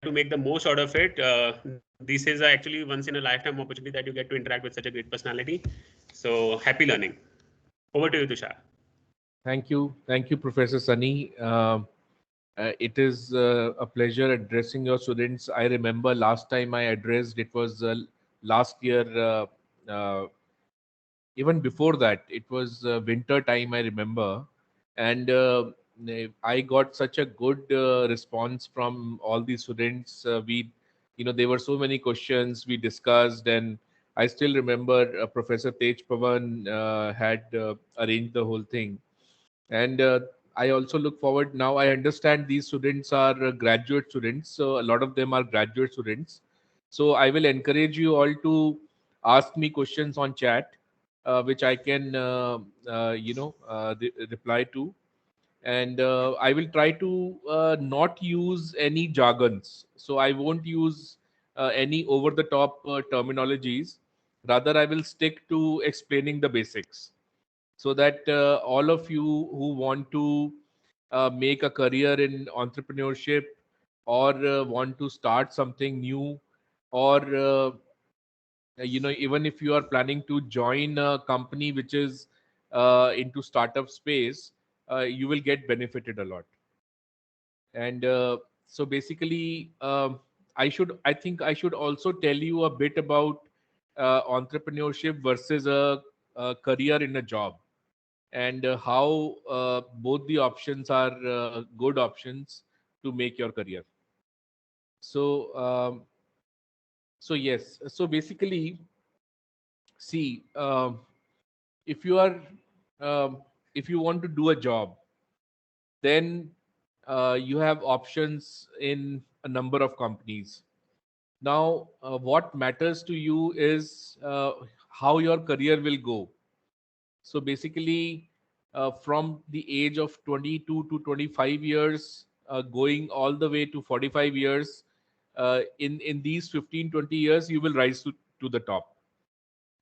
to make the most out of it. This is actually once in a lifetime opportunity that you get to interact with such a great personality. So happy learning. Over to you, Tushar. Thank you, Professor Sunny. It is a pleasure addressing your students. I remember last time I addressed, it was last year. Uh, Even before that, it was winter time, I remember, and I got such a good response from all the students. There were so many questions we discussed, and I still remember Professor Tej Pavan had arranged the whole thing. And I also look forward now. I understand these students are graduate students, so a lot of them are graduate students. So I will encourage you all to ask me questions on chat, which I can reply to. And I will try to not use any jargons, so I won't use any over the top terminologies. Rather, I will stick to explaining the basics, so that all of you who want to make a career in entrepreneurship, or want to start something new, or even if you are planning to join a company which is into startup space, you will get benefited a lot. And so basically, I think I should also tell you a bit about entrepreneurship versus a career in a job, and how both the options are good options to make your career. So yes, so basically, see, if you are um, if you want to do a job, then you have options in a number of companies. Now what matters to you is how your career will go. So basically, from the age of 22 to 25 years, going all the way to 45 years, in these 15-20 years, you will rise to the top.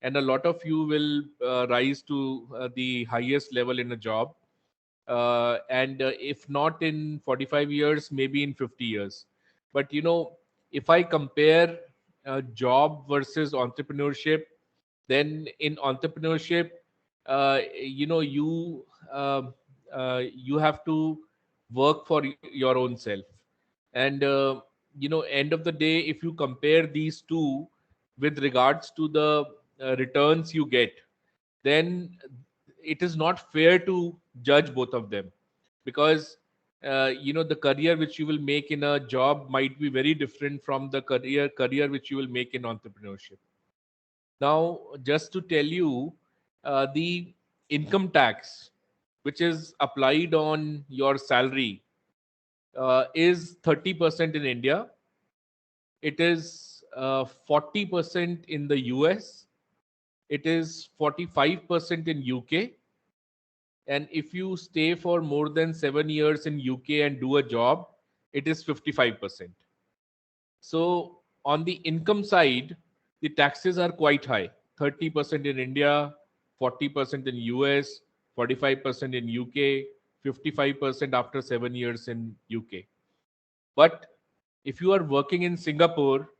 And a lot of you will rise to the highest level in a job. And if not in 45 years, maybe in 50 years. But if I compare job versus entrepreneurship, then in entrepreneurship, you have to work for your own self. And end of the day, if you compare these two with regards to the returns you get, then it is not fair to judge both of them, because the career which you will make in a job might be very different from the career which you will make in entrepreneurship. Now, just to tell you, the income tax which is applied on your salary is 30% in India. It is 40% in the US. It is 45% in UK. And if you stay for more than 7 years in UK and do a job, it is 55%. So on the income side, the taxes are quite high. 30% in India, 40% in US, 45% in UK, 55% after 7 years in UK. But if you are working in Singapore,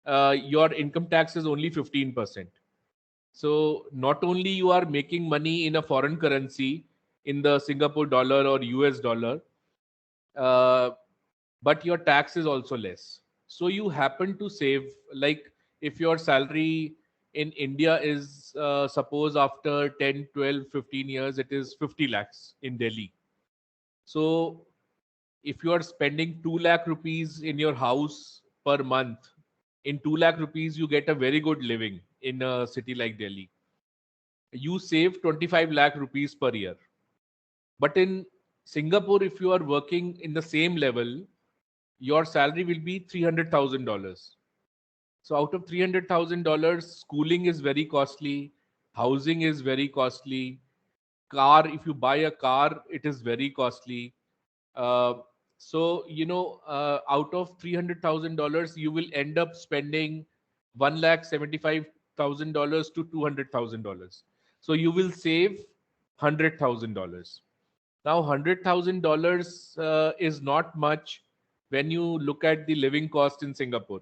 your income tax is only 15%. So not only you are making money in a foreign currency, in the Singapore dollar or US dollar, uh, but your tax is also less. So you happen to save, like, if your salary in India is suppose after 10, 12, 15 years, it is 50 lakhs in Delhi. So if you are spending 2 lakh rupees in your house per month, in 2 lakh rupees, you get a very good living in a city like Delhi. You save 25 lakh rupees per year. But in Singapore, if you are working in the same level, your salary will be $300,000. So out of $300,000, schooling is very costly, housing is very costly, car, if you buy a car, it is very costly. Uh, out of $300,000, you will end up spending $1,75,000 to $200,000. So you will save $100,000. Now, $100,000 is not much when you look at the living cost in Singapore,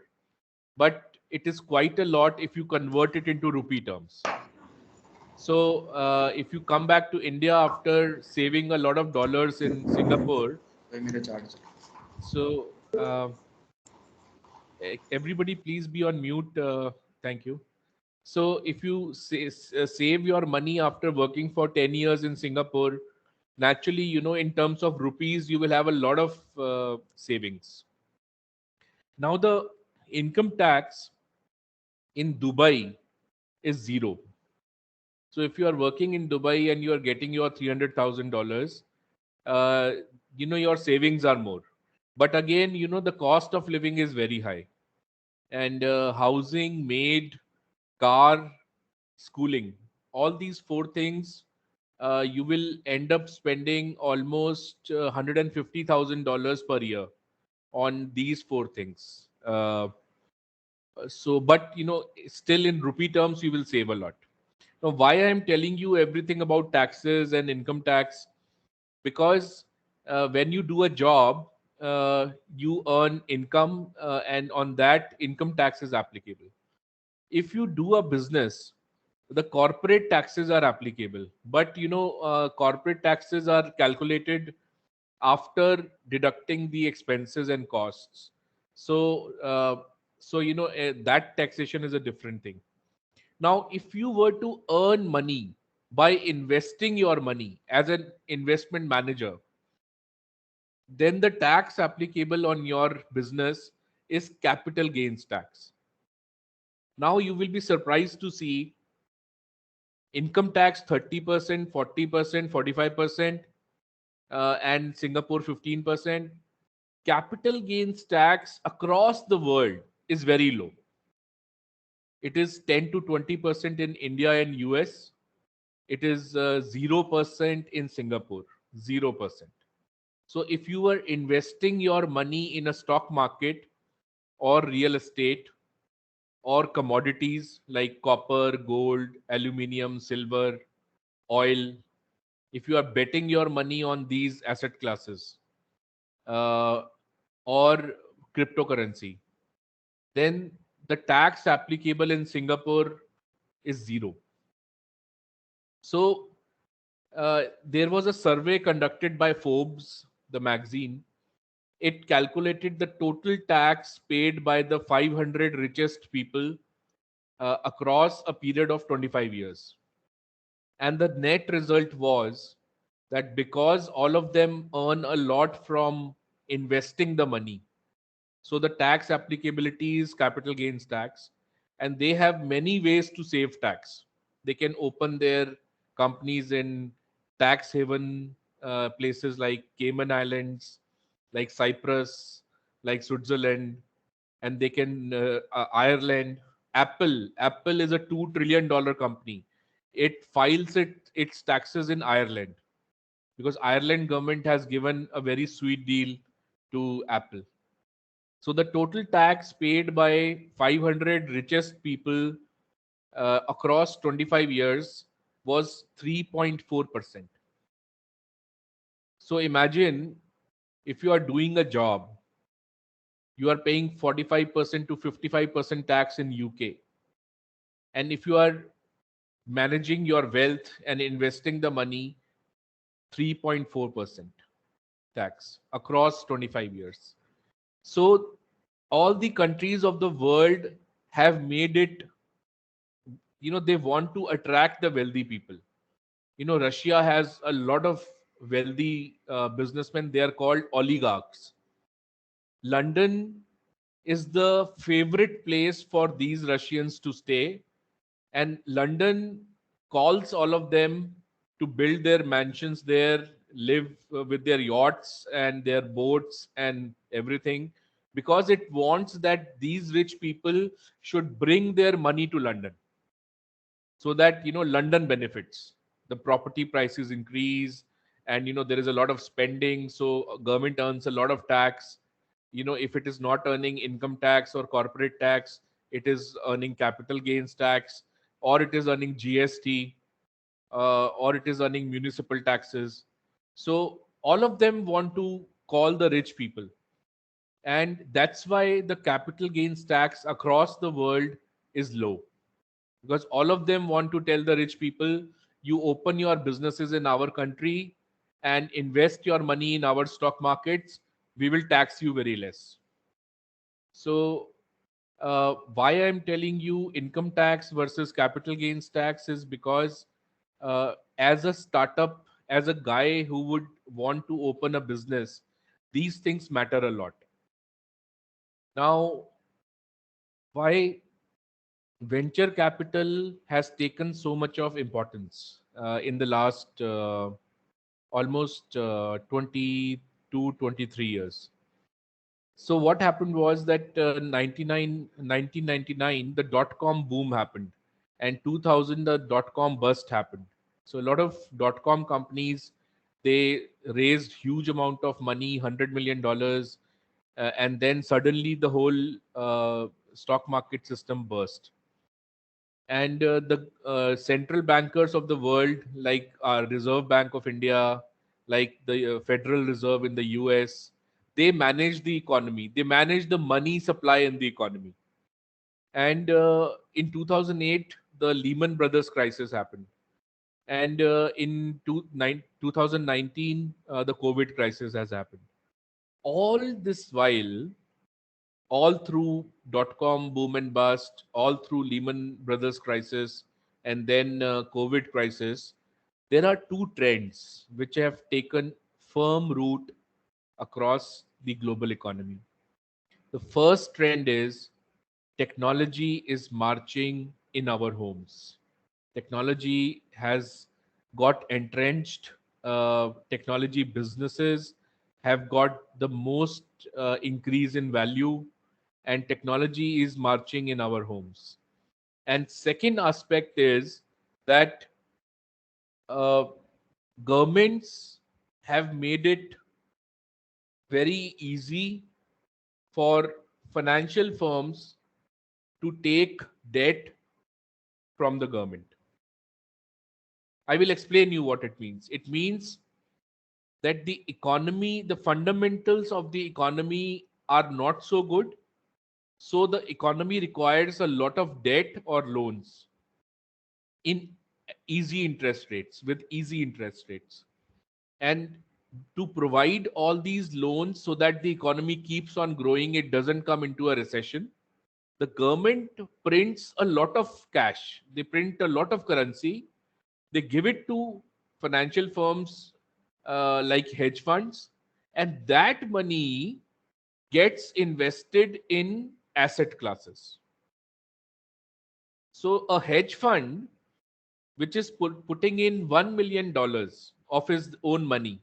but it is quite a lot if you convert it into rupee terms. So if you come back to India after saving a lot of dollars in Singapore, so everybody please be on mute. Thank you. So if you save your money after working for 10 years in Singapore, naturally, in terms of rupees, you will have a lot of savings. Now, the income tax in Dubai is zero. So if you are working in Dubai and you are getting your $300,000, uh, your savings are more. But again, the cost of living is very high. And housing, maid, car, schooling, all these four things, you will end up spending almost $150,000 per year on these four things. But still in rupee terms, you will save a lot. Now, why I'm telling you everything about taxes and income tax? Because when you do a job, you earn income, and on that, income tax is applicable. If you do a business, the corporate taxes are applicable, but corporate taxes are calculated after deducting the expenses and costs. So that taxation is a different thing. Now, if you were to earn money by investing your money as an investment manager, then the tax applicable on your business is capital gains tax. Now you will be surprised to see income tax 30%, 40%, 45%, and Singapore 15%. Capital gains tax across the world is very low. It is 10 to 20% in India and US. It is 0% in Singapore. 0%. So if you are investing your money in a stock market or real estate or commodities like copper, gold, aluminium, silver, oil, if you are betting your money on these asset classes, uh, or cryptocurrency, then the tax applicable in Singapore is zero. So there was a survey conducted by Forbes, the magazine. It calculated the total tax paid by the 500 richest people across a period of 25 years. And the net result was that because all of them earn a lot from investing the money, so the tax applicability is capital gains tax, and they have many ways to save tax. They can open their companies in tax haven places like Cayman Islands, like Cyprus, like Switzerland, and they can Ireland. Apple is a $2 trillion company. It files its taxes in Ireland because Ireland government has given a very sweet deal to Apple. So the total tax paid by 500 richest people across 25 years was 3.4%. So imagine if you are doing a job, you are paying 45% to 55% tax in UK. And if you are managing your wealth and investing the money, 3.4% tax across 25 years. So all the countries of the world have made it, they want to attract the wealthy people. Russia has a lot of wealthy businessmen. They are called oligarchs. London is the favorite place for these Russians to stay, and London calls all of them to build their mansions there, live with their yachts and their boats and everything, because it wants that these rich people should bring their money to London, so that London benefits. The property prices increase, and there is a lot of spending, so government earns a lot of tax. If it is not earning income tax or corporate tax, it is earning capital gains tax, or it is earning GST, or it is earning municipal taxes. So all of them want to call the rich people. And that's why the capital gains tax across the world is low, because all of them want to tell the rich people, you open your businesses in our country and invest your money in our stock markets, we will tax you very less. So why I'm telling you income tax versus capital gains tax is because as a startup, as a guy who would want to open a business, these things matter a lot. Now, why venture capital has taken so much of importance in the last almost 22, 23 years. So what happened was that 1999, the dot-com boom happened, and 2000, the dot-com bust happened. So a lot of dot-com companies, they raised huge amount of money, $100 million, and then suddenly the whole stock market system burst. And the central bankers of the world, like our Reserve Bank of India, like the Federal Reserve in the US, they manage the economy, they manage the money supply in the economy. And in 2008 the Lehman Brothers crisis happened, and in 2019 the COVID crisis has happened. All this while, all through dot-com boom and bust, all through Lehman Brothers crisis, and then COVID crisis, there are two trends which have taken firm root across the global economy. The first trend is technology is marching in our homes. Technology has got entrenched. Technology businesses have got the most increase in value, and technology is marching in our homes. And second aspect is that uh, governments have made it very easy for financial firms to take debt from the government. I will explain you what it means. It means that the economy, the fundamentals of the economy are not so good. So the economy requires a lot of debt or loans in easy interest rates, with easy interest rates. And to provide all these loans so that the economy keeps on growing, it doesn't come into a recession, the government prints a lot of cash. They print a lot of currency. They give it to financial firms like hedge funds, and that money gets invested in asset classes. So a hedge fund which is putting in $1 million of his own money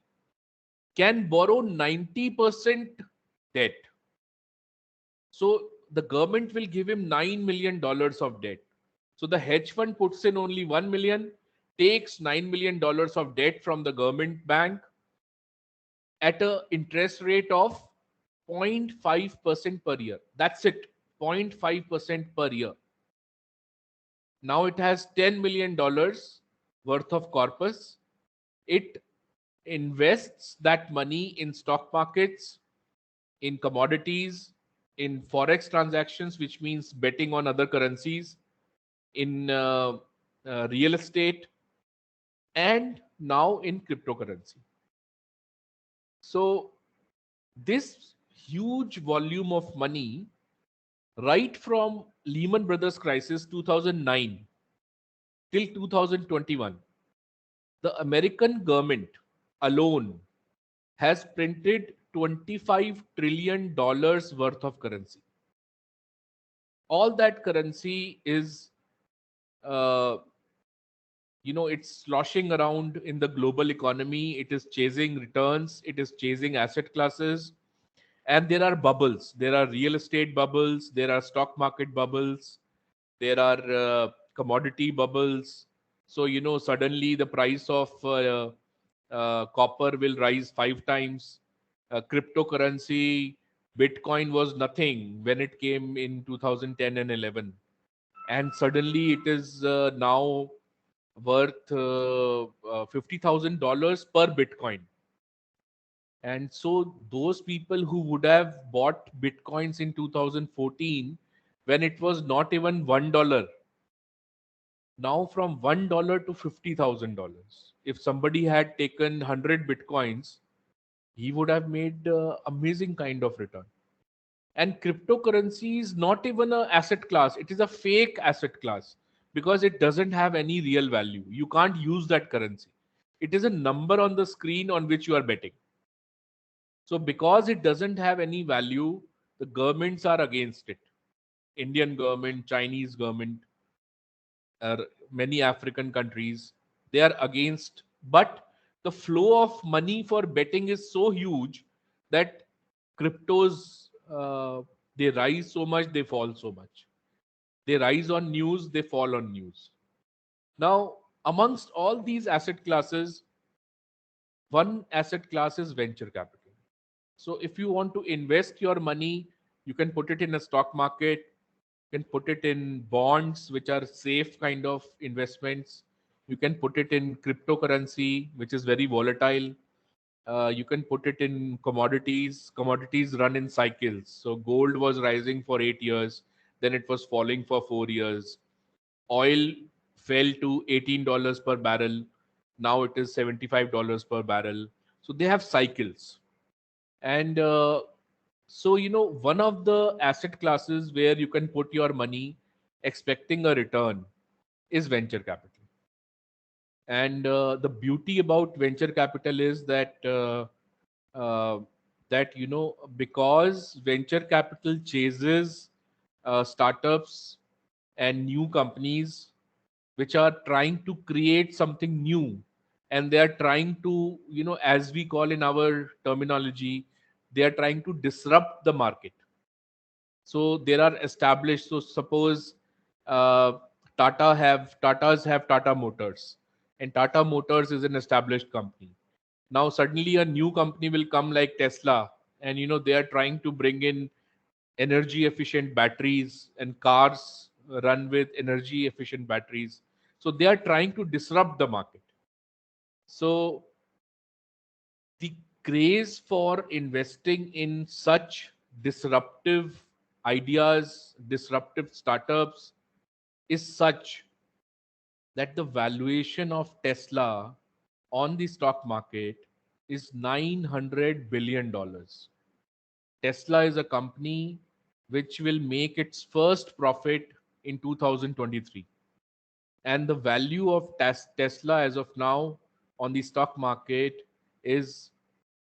can borrow 90% debt. So the government will give him $9 million of debt. So the hedge fund puts in only 1 million, takes $9 million of debt from the government bank at a interest rate of 0.5% per year. That's it, 0.5% per year. Now it has $10 million worth of corpus. It invests that money in stock markets, in commodities, in forex transactions, which means betting on other currencies, in real estate, and now in cryptocurrency. So this huge volume of money, right from Lehman Brothers crisis 2009 till 2021, the American government alone has printed $25 trillion worth of currency. All that currency is, uh, it's sloshing around in the global economy. It is chasing returns. It is chasing asset classes. And there are bubbles. There are real estate bubbles. There are stock market bubbles. There are commodity bubbles. So, suddenly the price of copper will rise 5 times. Cryptocurrency, Bitcoin was nothing when it came in 2010 and 11. And suddenly it is now worth $50,000 per Bitcoin. And so those people who would have bought bitcoins in 2014 when it was not even $1, now from $1 to $50,000, if somebody had taken 100 bitcoins, he would have made amazing kind of return. And cryptocurrency is not even a asset class, it is a fake asset class, because it doesn't have any real value. You can't use that currency. It is a number on the screen on which you are betting. So because it doesn't have any value, the governments are against it. Indian government, Chinese government, many African countries, they are against. But the flow of money for betting is so huge that cryptos, they rise so much, they fall so much. They rise on news, they fall on news. Now, amongst all these asset classes, one asset class is venture capital. So if you want to invest your money, you can put it in a stock market, you can put it in bonds, which are safe kind of investments. You can put it in cryptocurrency, which is very volatile. You can put it in commodities. Commodities run in cycles. So gold was rising for 8 years, then it was falling for 4 years. Oil fell to $18 per barrel. Now it is $75 per barrel. So they have cycles. And so, one of the asset classes where you can put your money expecting a return is venture capital. And the beauty about venture capital is uh, that because venture capital chases startups and new companies which are trying to create something new, and they are trying to, as we call in our terminology, they are trying to disrupt the market. So there are established. So suppose uh, Tatas have Tata Motors, and Tata Motors is an established company. Now suddenly a new company will come like Tesla, and they are trying to bring in energy efficient batteries, and cars run with energy efficient batteries. So they are trying to disrupt the market. So the craze for investing in such disruptive ideas, disruptive startups is such that the valuation of Tesla on the stock market is $900 billion. Tesla is a company which will make its first profit in 2023. And the value of Tesla as of now on the stock market is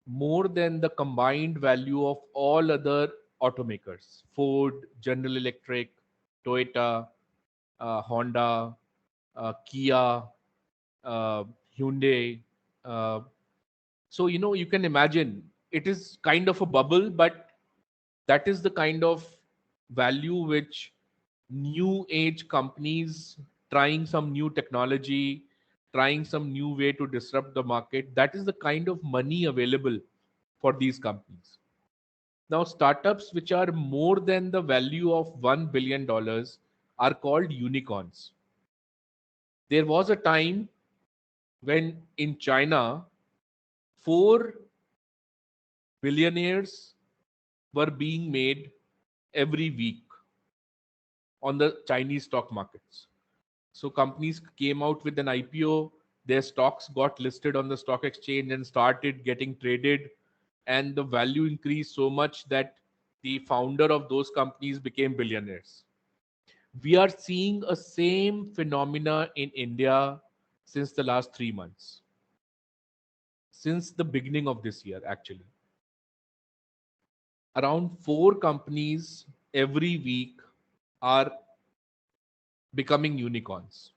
more than the combined value of all other automakers: Ford, General Electric, Toyota, Honda, Kia, uh, Hyundai. Uh, so, you can imagine it is kind of a bubble, but that is the kind of value which new age companies trying some new technology, trying some new way to disrupt the market, that is the kind of money available for these companies. Now, startups which are more than the value of $1 billion are called unicorns. There was a time when in China, four billionaires were being made every week on the Chinese stock markets. So companies came out with an IPO, their stocks got listed on the stock exchange and started getting traded, and the value increased so much that the founder of those companies became billionaires. We are seeing a same phenomena in India since the last 3 months, since the beginning of this year, actually. Around four companies every week are becoming unicorns.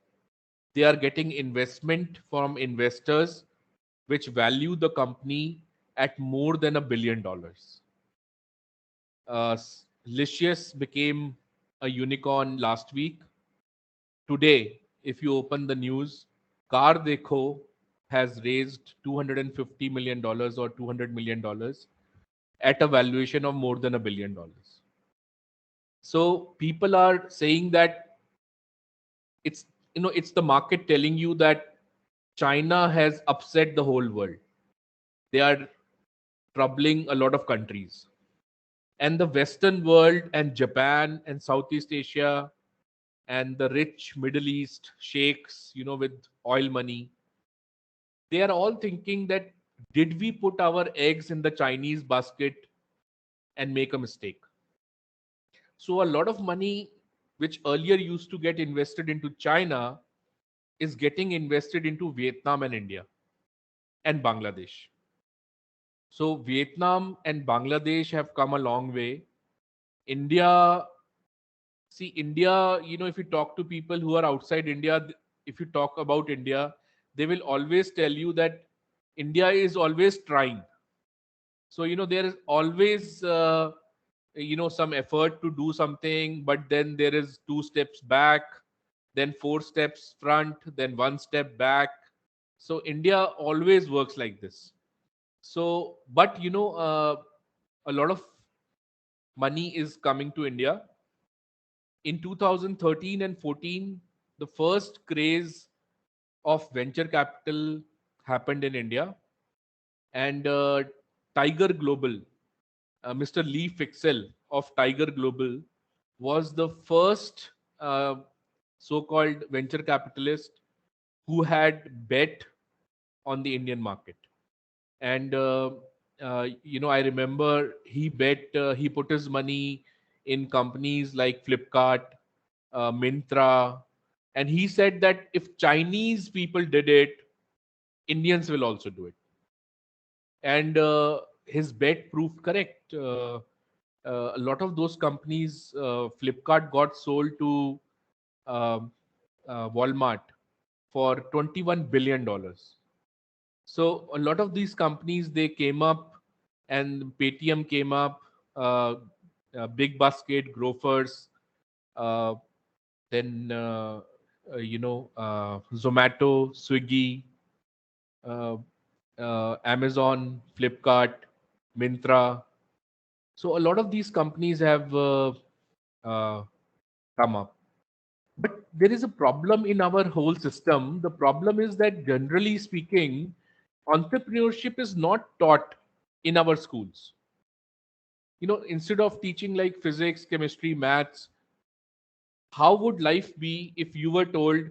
They are getting investment from investors which value the company at more than $1 billion. Licious became a unicorn last week. Today, if you open the news, Car Dekho has raised $250 million or $200 million at a valuation of more than $1 billion. So people are saying that it's it's the market telling you that China has upset the whole world. They are troubling a lot of countries. And the Western world and Japan and Southeast Asia and the rich Middle East sheikhs, with oil money, they are all thinking that, did we put our eggs in the Chinese basket and make a mistake? So a lot of money which earlier used to get invested into China is getting invested into Vietnam and India and Bangladesh. So Vietnam and Bangladesh have come a long way. India, see, India, if you talk to people who are outside India, if you talk about India, they will always tell you that India is always trying. So, there is always, some effort to do something, but then there is 2 steps back, then 4 steps front, then 1 step back. So India always works like this. So, but a lot of money is coming to India. In 2013 and 14, the first craze of venture capital happened in India, and Tiger Global, Mr. Lee Fixel of Tiger Global, was the first so-called venture capitalist who had bet on the Indian market. And I remember he put his money in companies like Flipkart, Myntra, and he said that if Chinese people did it, Indians will also do it. And his bet proved correct. A lot of those companies, Flipkart got sold to um Walmart for $21 billion. So a lot of these companies, they came up, and Paytm came up, uh, Big Basket, Grofers, uh, then Zomato, Swiggy, uh, Amazon, Flipkart, Myntra. So a lot of these companies have uh, come up. But there is a problem in our whole system. The problem is that, generally speaking, entrepreneurship is not taught in our schools. Instead of teaching like physics, chemistry, maths, how would life be if you were told,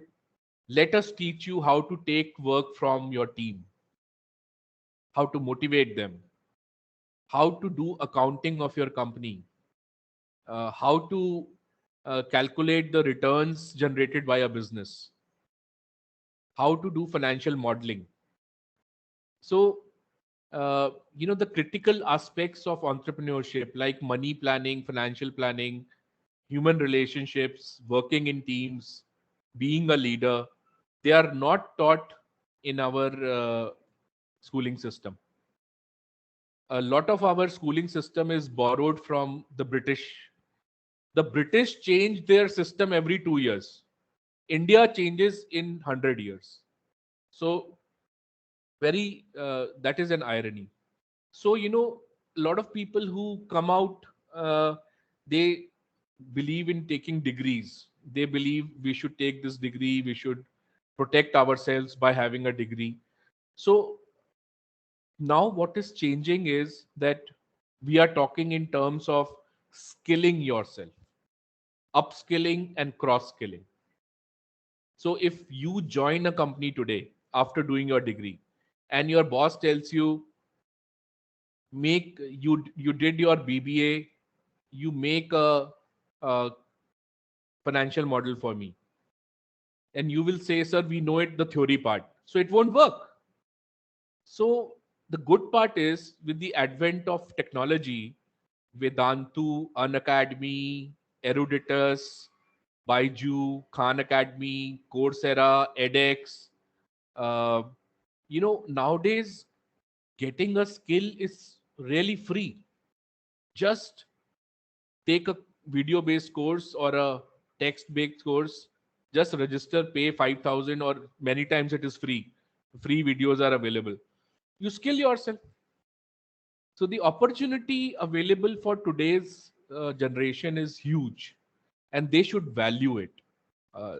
let us teach you how to take work from your team, how to motivate them, how to do accounting of your company, how to calculate the returns generated by a business, how to do financial modeling. So, the critical aspects of entrepreneurship, like money planning, financial planning, human relationships, working in teams, being a leader, they are not taught in our schooling system. A lot of our schooling system is borrowed from the British. The British change their system every 2 years. India changes in 100 years. So, that is an irony. So, a lot of people who come out, they believe in taking degrees. They believe we should take this degree, we should protect ourselves by having a degree. So, now what is changing is that we are talking in terms of skilling yourself, upskilling and cross skilling. So if you join a company today after doing your degree, and your boss tells you, make you did your BBA, you make a financial model for me, and you will say, sir, we know it, the theory part, so it won't work. So the good part is, with the advent of technology, Vedantu, Unacademy, Eruditus, Baiju, Khan Academy, Coursera, edX, uh, nowadays getting a skill is really free. Just take a video based course or a text based course, just register, pay 5,000, or many times it is free videos are available, you skill yourself. So the opportunity available for today's generation is huge, and they should value it. uh,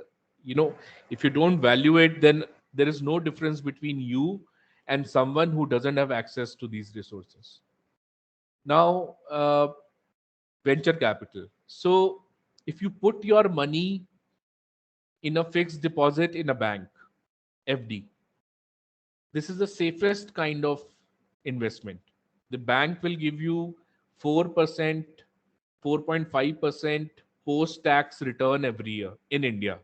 if you don't value it, then there is no difference between you and someone who doesn't have access to these resources. Now, venture capital. So if you put your money in a fixed deposit in a bank, FD, this is the safest kind of investment. The bank will give you 4%, 4.5% post tax return every year in India.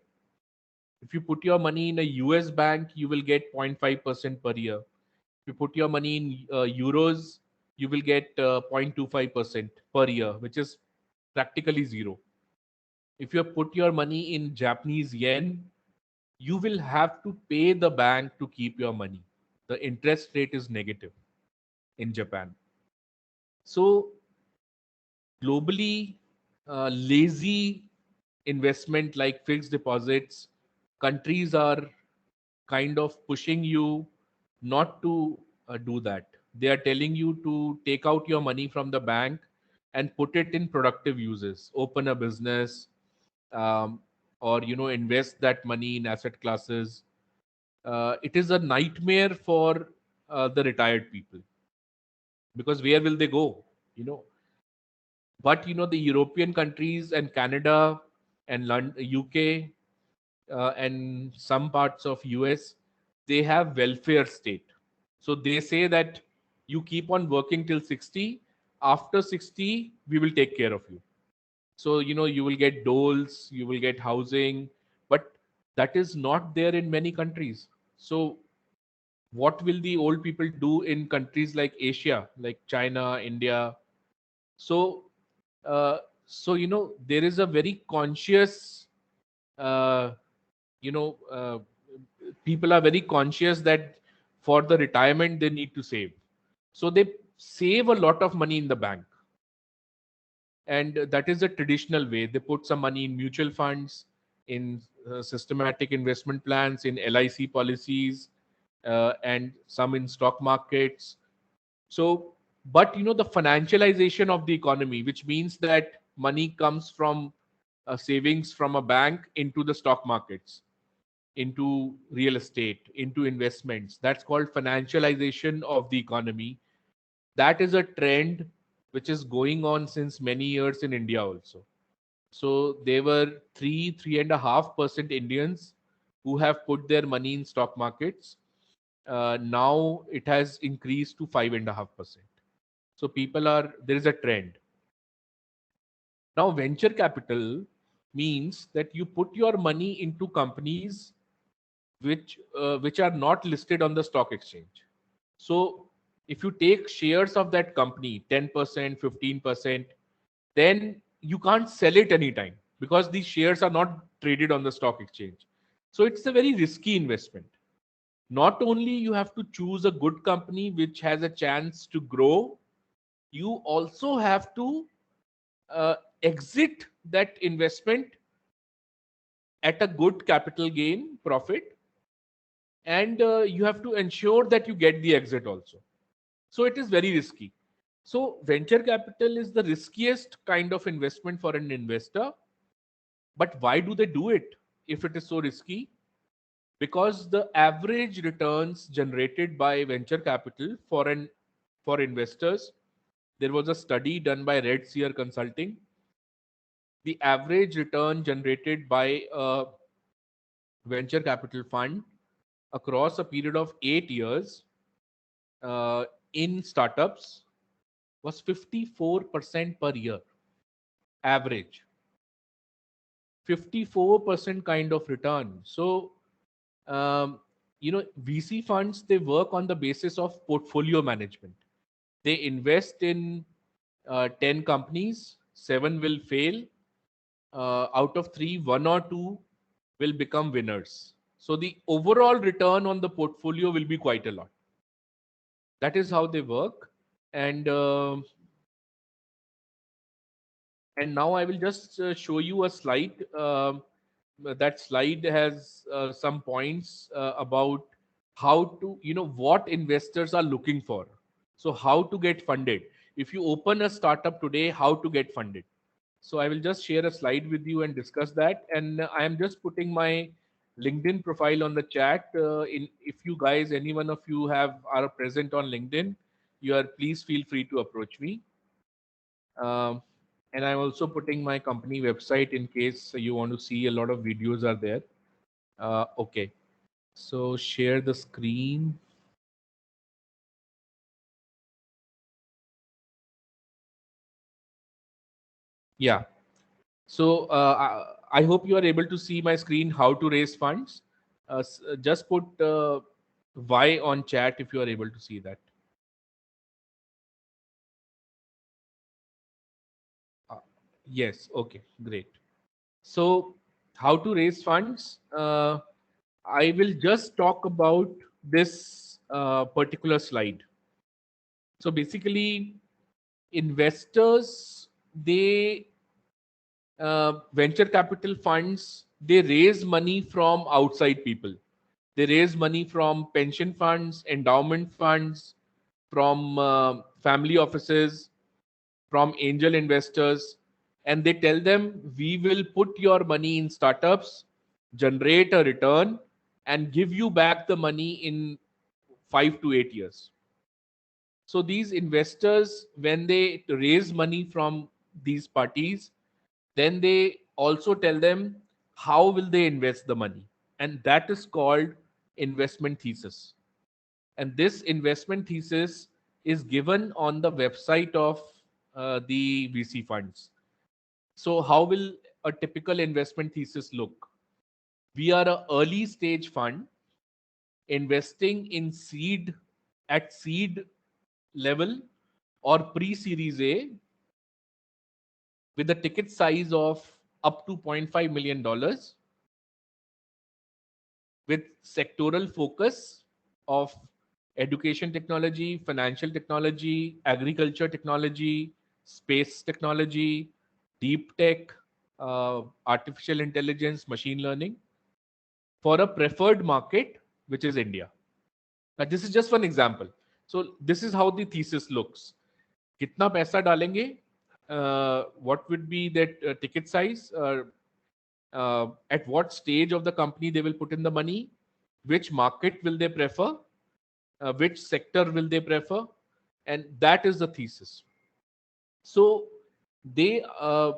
If you put your money in a US bank, you will get 0.5% per year. If you put your money in euros, you will get 0.25% per year, which is practically zero. If you put your money in Japanese yen, you will have to pay the bank to keep your money. The interest rate is negative in Japan. So globally, lazy investment like fixed deposits, countries are kind of pushing you not to do that. They are telling you to take out your money from the bank and put it in productive uses, open a business, um, or invest that money in asset classes. It is a nightmare for the retired people, because where will they go? You know, but the European countries and Canada and UK and some parts of US, they have welfare state. So they say that you keep on working till 60. After 60, we will take care of you. So you will get doles, you will get housing, but that is not there in many countries. So what will the old people do in countries like Asia, like China, India? So there is a very conscious uh, you know uh, people are very conscious that for the retirement they need to save, so they save a lot of money in the bank. And that is a traditional way. They put some money in mutual funds, in systematic investment plans, in LIC policies, and some in stock markets. So, but the financialization of the economy, which means that money comes from savings from a bank into the stock markets, into real estate, into investments, that's called financialization of the economy. That is a trend which is going on since many years in India also. So there were 3.5% Indians who have put their money in stock markets. Now it has increased to 5.5%. So people are, there is a trend. Now venture capital means that you put your money into companies which are not listed on the stock exchange. So if you take shares of that company, 10%, 15%, then you can't sell it anytime because these shares are not traded on the stock exchange. So it's a very risky investment. Not only you have to choose a good company which has a chance to grow, you also have to uh, exit that investment at a good capital gain profit, and you have to ensure that you get the exit also. So it is very risky. So venture capital is the riskiest kind of investment for an investor. But why do they do it if it is so risky? Because the average returns generated by venture capital for investors, there was a study done by Red Seer Consulting. The average return generated by a venture capital fund across a period of 8 years uh, in startups was 54% per year average. 54% kind of return. So VC funds, they work on the basis of portfolio management. They invest in 10 companies, 7 will fail. Out of 3, 1 or 2 will become winners. So the overall return on the portfolio will be quite a lot. That is how they work. And now I will just show you a slide. That slide has some points about how to, what investors are looking for. So how to get funded. If you open a startup today, how to get funded. So I will just share a slide with you and discuss that. And I am just putting my LinkedIn profile on the chat. If you guys, any one of you are present on LinkedIn, please feel free to approach me. Um, and I'm also putting my company website in case you want to see. A lot of videos are there. Okay, so share the screen. Yeah. So I hope you are able to see my screen. How to raise funds? Just put Y on chat if you are able to see that. Uh, yes. Okay. Great. So, how to raise funds? I will just talk about this particular slide. So, basically, investors, they venture capital funds, they raise money from outside people. They raise money from pension funds, endowment funds, from family offices, from angel investors, and they tell them, we will put your money in startups, generate a return, and give you back the money in 5 to 8 years. So these investors, when they raise money from these parties, then they also tell them how will they invest the money, and that is called investment thesis. And this investment thesis is given on the website of the VC funds. So how will a typical investment thesis look? We are an early stage fund investing in seed, at seed level or pre-series A, with a ticket size of up to $0.5 million, with sectoral focus of education technology, financial technology, agriculture technology, space technology, deep tech, artificial intelligence, machine learning, for a preferred market, which is India. Now, this is just one example. So this is how the thesis looks. कितना पैसा डालेंगे? What would be that ticket size? At what stage of the company they will put in the money? Which market will they prefer? Which sector will they prefer? And that is the thesis. So they, a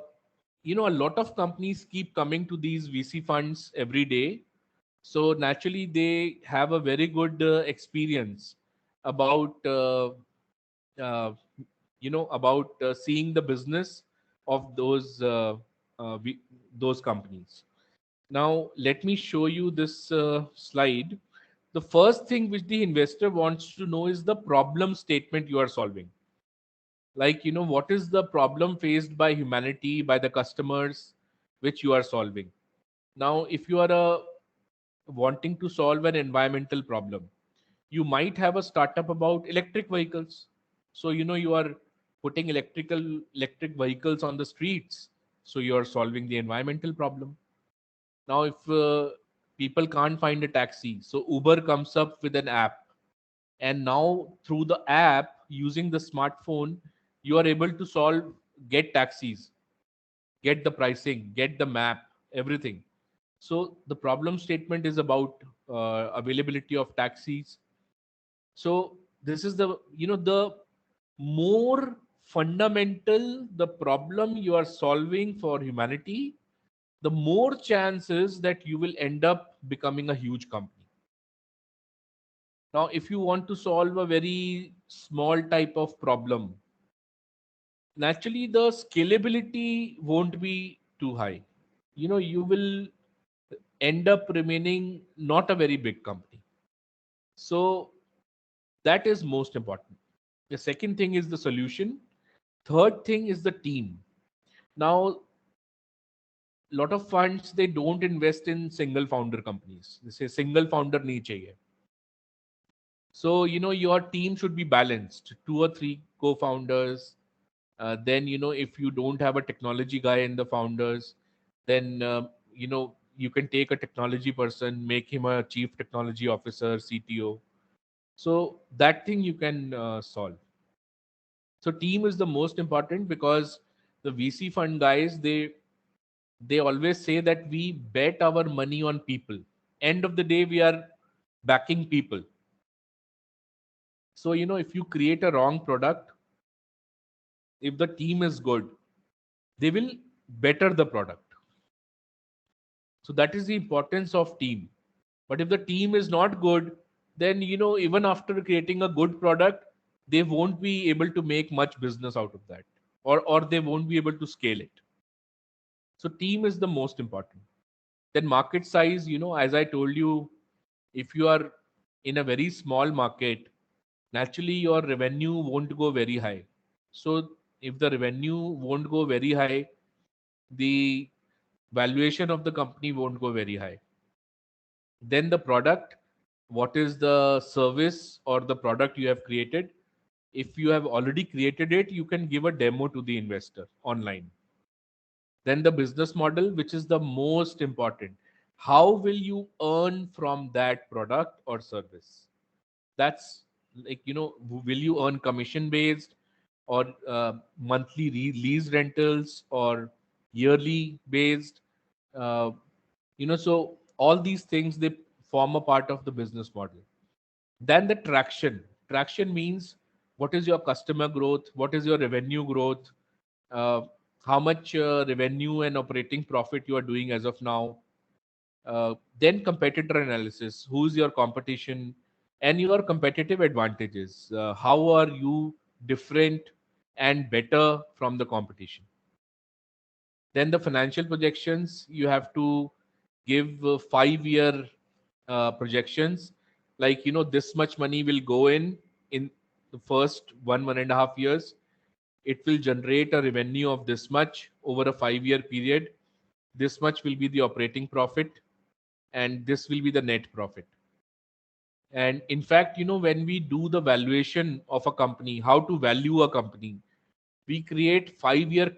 lot of companies keep coming to these VC funds every day. So naturally, they have a very good experience about, uh, about seeing the business of uh, we, those companies. Now, let me show you this slide. The first thing which the investor wants to know is the problem statement you are solving. Like, what is the problem faced by humanity, by the customers, which you are solving. Now, if you are wanting to solve an environmental problem, you might have a startup about electric vehicles. So, you are putting electric vehicles on the streets. So you are solving the environmental problem. Now, if people can't find a taxi, so Uber comes up with an app. And now, through the app, using the smartphone, you are able to get taxis, get the pricing, get the map, everything. So, the problem statement is about availability of taxis. So, this is the more fundamental the problem you are solving for humanity, the more chances that you will end up becoming a huge company. Now, if you want to solve a very small type of problem, naturally the scalability won't be too high. You will end up remaining not a very big company. So that is most important. The second thing is the solution. Third thing is the team. Now, lot of funds, they don't invest in single founder companies. They say single founder nahi chahiye. So, your team should be balanced, two or three co-founders. Then, if you don't have a technology guy in the founders, then, you can take a technology person, make him a chief technology officer, CTO. So that thing you can solve. So team is the most important, because the VC fund guys, they always say that we bet our money on people. End of the day, we are backing people. So, if you create a wrong product, if the team is good, they will better the product. So that is the importance of team. But if the team is not good, then even after creating a good product, they won't be able to make much business out of that, or they won't be able to scale it. So team is the most important. Then market size, as I told you, if you are in a very small market, naturally your revenue won't go very high. So if the revenue won't go very high, the valuation of the company won't go very high. Then the product, what is the service or the product you have created? If you have already created it, you can give a demo to the investor online. Then the business model, which is the most important. How will you earn from that product or service? That's like, will you earn commission based, or monthly lease rentals, or yearly based? Uh, so all these things, they form a part of the business model. Then the traction. Traction means what is your customer growth, what is your revenue growth, uh, how much revenue and operating profit you are doing as of now. Then competitor analysis, who's your competition, and your competitive advantages. How are you different and better from the competition? Then the financial projections, you have to give 5-year projections, like this much money will go in the first 1.5 years. It will generate a revenue of this much over a 5-year period. This much will be the operating profit, and this will be the net profit. And in fact, when we do the valuation of a company, how to value a company, we create 5-year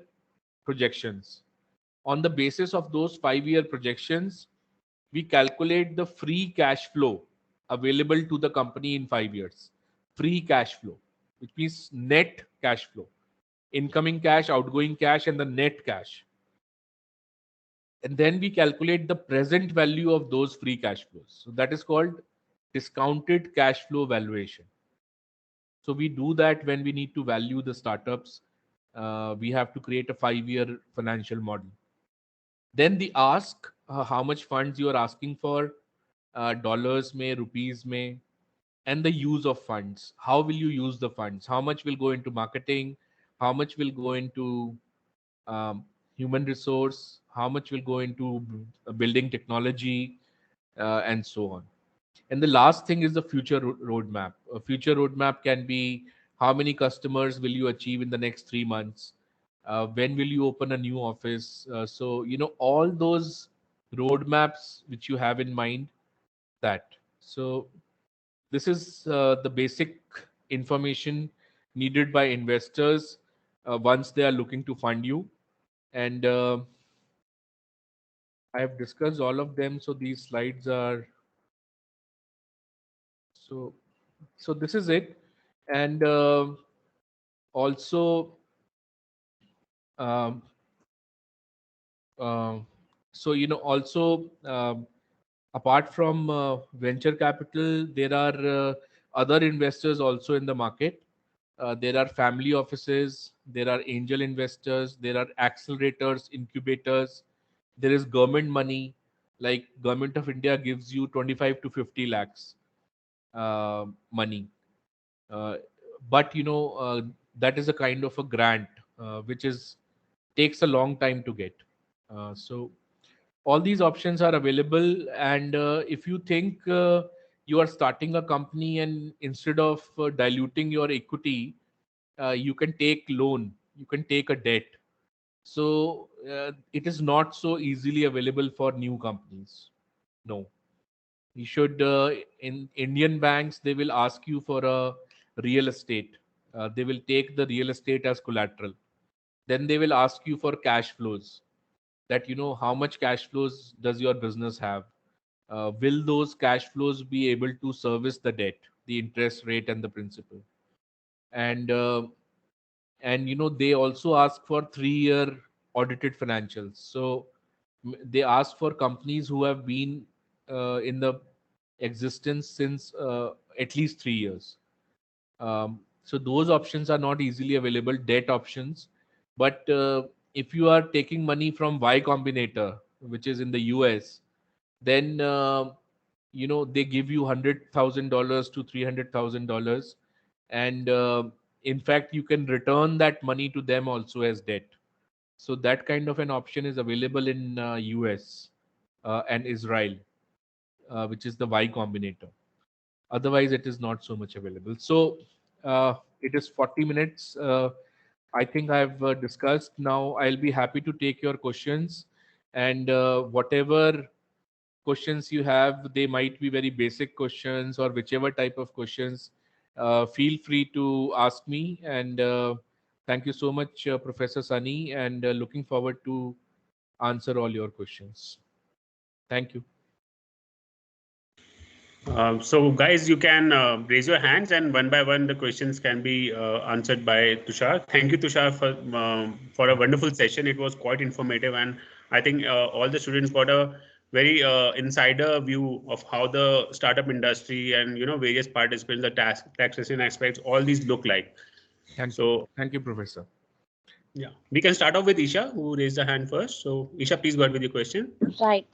projections. On the basis of those 5-year projections, we calculate the free cash flow available to the company in 5 years. Free cash flow, which means net cash flow, incoming cash, outgoing cash, and the net cash. And then we calculate the present value of those free cash flows. So that is called discounted cash flow valuation. So we do that when we need to value the startups. We have to create a 5-year financial model. Then the ask, how much funds you are asking for, dollars may, rupees may, and the use of funds. How will you use the funds? How much will go into marketing? How much will go into human resource? How much will go into building technology, and so on? And the last thing is the future roadmap. A future roadmap can be how many customers will you achieve in the next 3 months? When will you open a new office? So, all those roadmaps which you have in mind, that. So, this is the basic information needed by investors once they are looking to fund you. And I have discussed all of them. So, these slides are so. So, this is it. And also, um, um, so also, apart from venture capital, there are other investors also in the market. There are family offices, there are angel investors, there are accelerators, incubators, there is government money, like government of India gives you 25 to 50 lakhs money. uh, but that is a kind of a grant which is takes a long time to get. So all these options are available, and if you think you are starting a company, and instead of diluting your equity, you can take loan, you can take a debt. So it is not so easily available for new companies. No, you should in Indian banks, they will ask you for a real estate. They will take the real estate as collateral. Then they will ask you for cash flows, that how much cash flows does your business have. Will those cash flows be able to service the debt, the interest rate, and the principal? And they also ask for 3-year audited financials. So they ask for companies who have been in the existence since at least 3 years. So those options are not easily available, debt options. But if you are taking money from Y Combinator, which is in the US, then they give you $100,000 to $300,000, and in fact you can return that money to them also as debt. So that kind of an option is available in US and Israel, which is the Y Combinator. Otherwise it is not so much available. So it is 40 minutes. I think I've discussed. Now I'll be happy to take your questions, and whatever questions you have, they might be very basic questions or whichever type of questions, feel free to ask me. And thank you so much, Professor Sunny, and looking forward to answer all your questions. Thank you. So guys, you can raise your hands, and one by one the questions can be answered by Tushar. Thank you, Tushar, for a wonderful session. It was quite informative, and I think all the students got a very insider view of how the startup industry and various participants, the taxation aspects, all these look like. Thank you, Professor. Yeah, we can start off with Isha, who raised the hand first. So Isha, please go ahead with your question. Right.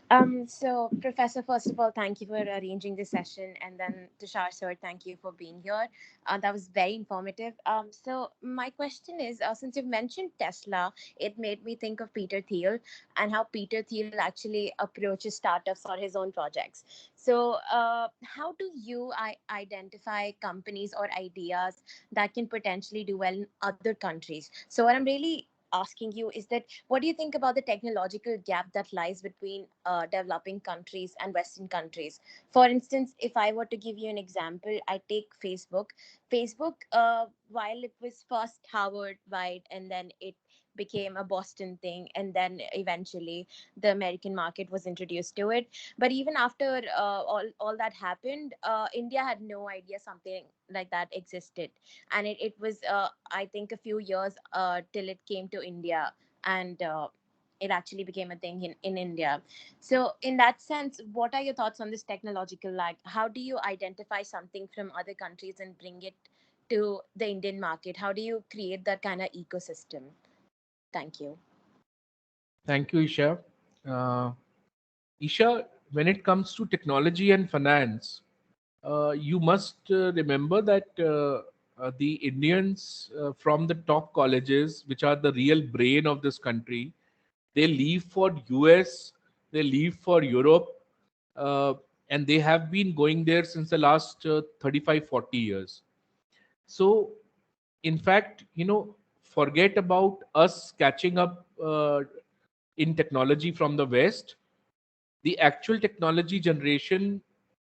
So, Professor, first of all, thank you for arranging this session. And then, Tushar, sir, thank you for being here. That was very informative. So, my question is since you've mentioned Tesla, it made me think of Peter Thiel and how Peter Thiel actually approaches startups or his own projects. So, how do you identify companies or ideas that can potentially do well in other countries? So, what I'm really asking you is that what do you think about the technological gap that lies between developing countries and Western countries? For instance, if I were to give you an example, I take Facebook. Facebook, while it was first Harvard wide and then it became a Boston thing, and then eventually the American market was introduced to it. But even after all that happened, India had no idea something like that existed, and it was I think a few years till it came to India, and it actually became a thing in India. So in that sense, what are your thoughts on this technological lag? How do you identify something from other countries and bring it to the Indian market? How do you create that kind of ecosystem? Thank you. Thank you, Isha. uh, Isha, when it comes to technology and finance, you must remember that the Indians from the top colleges, which are the real brain of this country, they leave for US, they leave for Europe, uh, and they have been going there since the last 35, 40 years. So, in fact, forget about us catching up in technology from the West. The actual technology generation,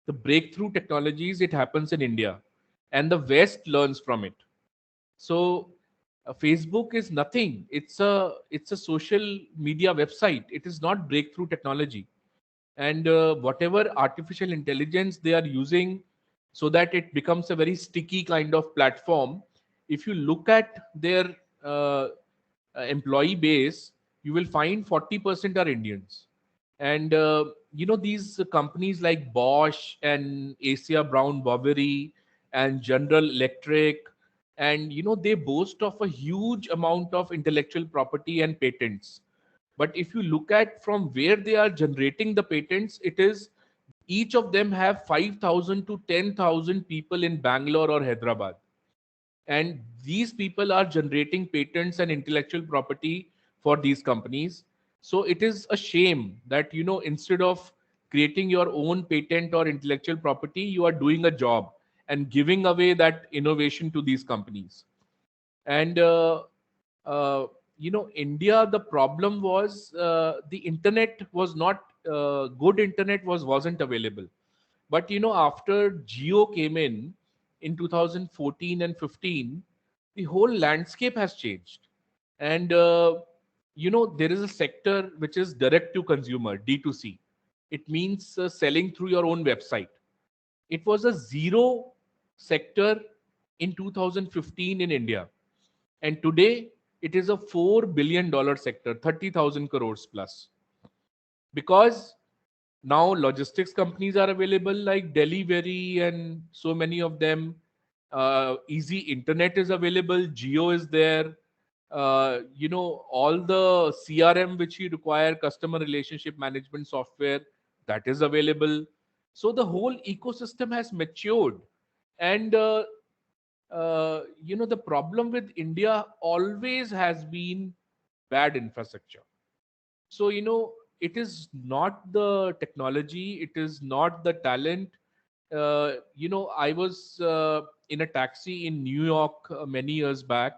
the breakthrough technologies, it happens in India, and the West learns from it. So Facebook is nothing. It's a social media website. It is not breakthrough technology. And whatever artificial intelligence they are using, so that it becomes a very sticky kind of platform. If you look at their employee base, you will find 40% are Indians. And these companies like Bosch and Asia Brown Boveri and General Electric, and they boast of a huge amount of intellectual property and patents. But if you look at from where they are generating the patents, it is each of them have 5,000 to 10,000 people in Bangalore or Hyderabad, and these people are generating patents and intellectual property for these companies. So it is a shame that instead of creating your own patent or intellectual property, you are doing a job and giving away that innovation to these companies. And India, the problem was the internet was not good. Internet wasn't available. But after Geo came in 2014 and 15, the whole landscape has changed. And there is a sector which is direct to consumer, D2C. It means selling through your own website. It was a zero sector in 2015 in India, and today it is a $4 billion sector, 30,000 crores plus. Because now logistics companies are available like Delivery and so many of them. Easy internet is available, Geo is there. All the CRM which you require, customer relationship management software, that is available. So the whole ecosystem has matured. And the problem with India always has been bad infrastructure. So it is not the technology, it is not the talent. I was in a taxi in New York many years back,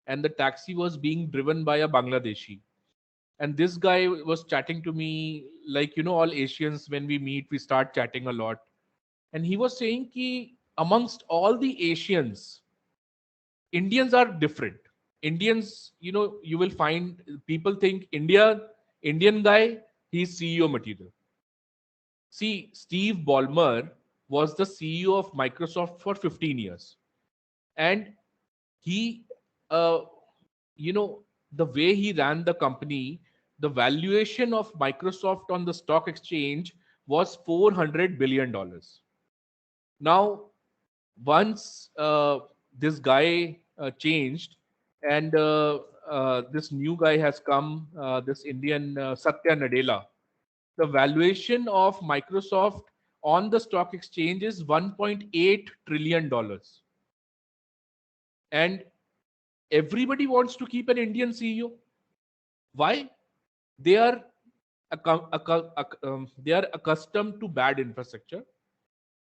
and the taxi was being driven by a Bangladeshi. And this guy was chatting to me like, all Asians, when we meet, we start chatting a lot. And he was saying ki amongst all the Asians, Indians are different. Indians, you will find people think Indian guy, he's CEO material. See, Steve Ballmer was the CEO of Microsoft for 15 years. And he, uh, you know, the way he ran the company, the valuation of Microsoft on the stock exchange was $400 billion. Now, once this guy changed, and this new guy has come, this Indian Satya Nadella, the valuation of Microsoft on the stock exchange is $1.8 trillion. And everybody wants to keep an Indian CEO. Why? They are they are accustomed to bad infrastructure.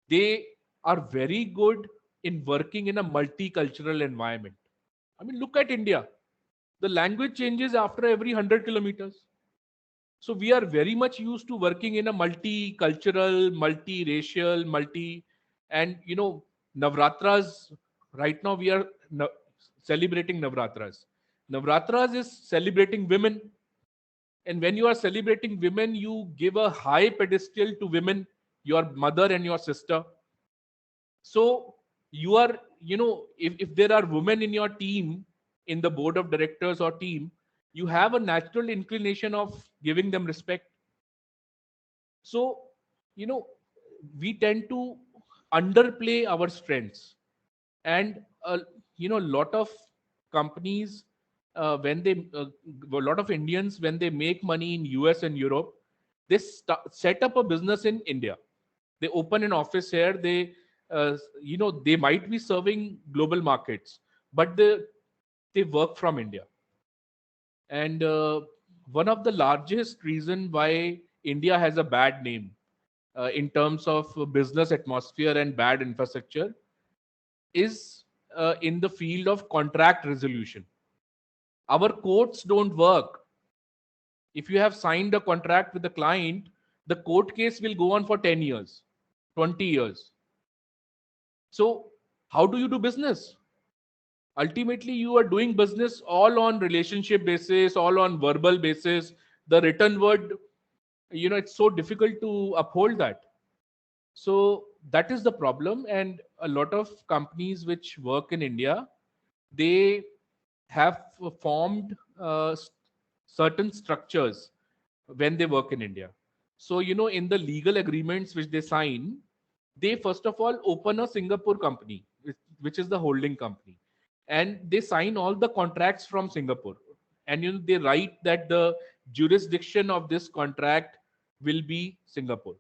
They are very good in working in a multicultural environment. I mean, look at India. The language changes after every 100 kilometers. So we are very much used to working in a multicultural, multiracial, and Navratras. Right now we are celebrating Navratras. Navratras is celebrating women, and when you are celebrating women, you give a high pedestal to women, your mother and your sister. So you are, if there are women in your team, in the board of directors or team, you have a natural inclination of giving them respect. So, you know, we tend to underplay our strengths. And, a lot of companies, when they, a lot of Indians, when they make money in US and Europe, they set up a business in India. They open an office here. They might be serving global markets, but they work from India. And one of the largest reason why India has a bad name in terms of business atmosphere and bad infrastructure is in the field of contract resolution. Our courts don't work. If you have signed a contract with the client, the court case will go on for 10 years, 20 years. So how do you do business? Ultimately, you are doing business all on relationship basis, all on verbal basis. The written word, it's so difficult to uphold that. So that is the problem. And a lot of companies which work in India, they have formed certain structures when they work in India. So, in the legal agreements which they sign, they first of all open a Singapore company, which is the holding company, and they sign all the contracts from Singapore. And they write that the jurisdiction of this contract will be Singapore,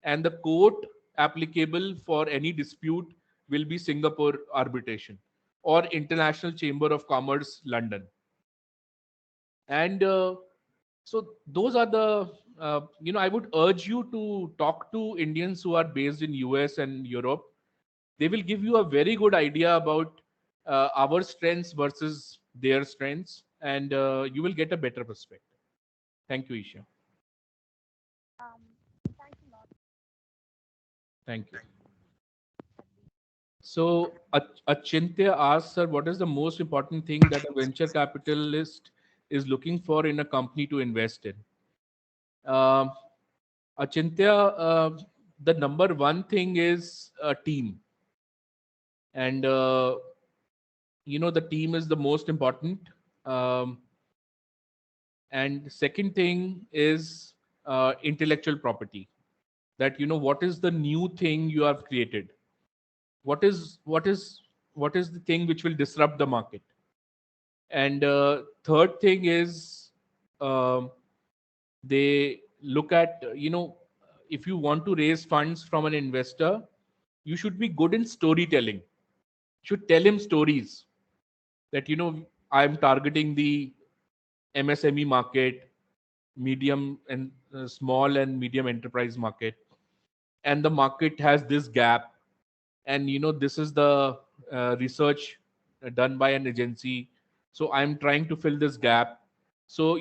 and the court applicable for any dispute will be Singapore arbitration or International Chamber of Commerce, London. And so those are the I would urge you to talk to Indians who are based in US and Europe. They will give you a very good idea about our strengths versus their strengths, and you will get a better perspective. Thank you, Isha. Thanks a lot. Thank you. So, Achintya asks, sir, what is the most important thing that a venture capitalist is looking for in a company to invest in? Um Achintya, the number one thing is a team. And, the team is the most important. Um, and second thing is intellectual property. That, what is the new thing you have created? What is what is the thing which will disrupt the market. And third thing is, um, they look at, if you want to raise funds from an investor, you should be good in storytelling. You should tell him stories that, I'm targeting the MSME market, medium and small and medium enterprise market, and the market has this gap, and this is the research done by an agency, so I'm trying to fill this gap. So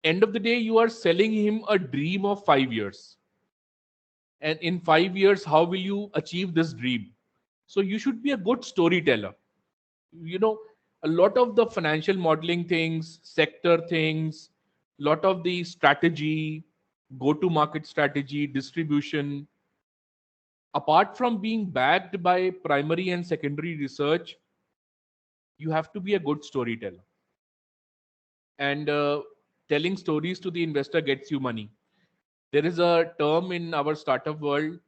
end of the day, you are selling him a dream of 5 years, and in 5 years, how will you achieve this dream? So you should be a good storyteller. you know a lot of the financial modeling things, sector things, lot of the strategy, go to market strategy, distribution, apart from being backed by primary and secondary research, you have to be a good storyteller. And telling stories to the investor gets you money. There is a term in our startup world,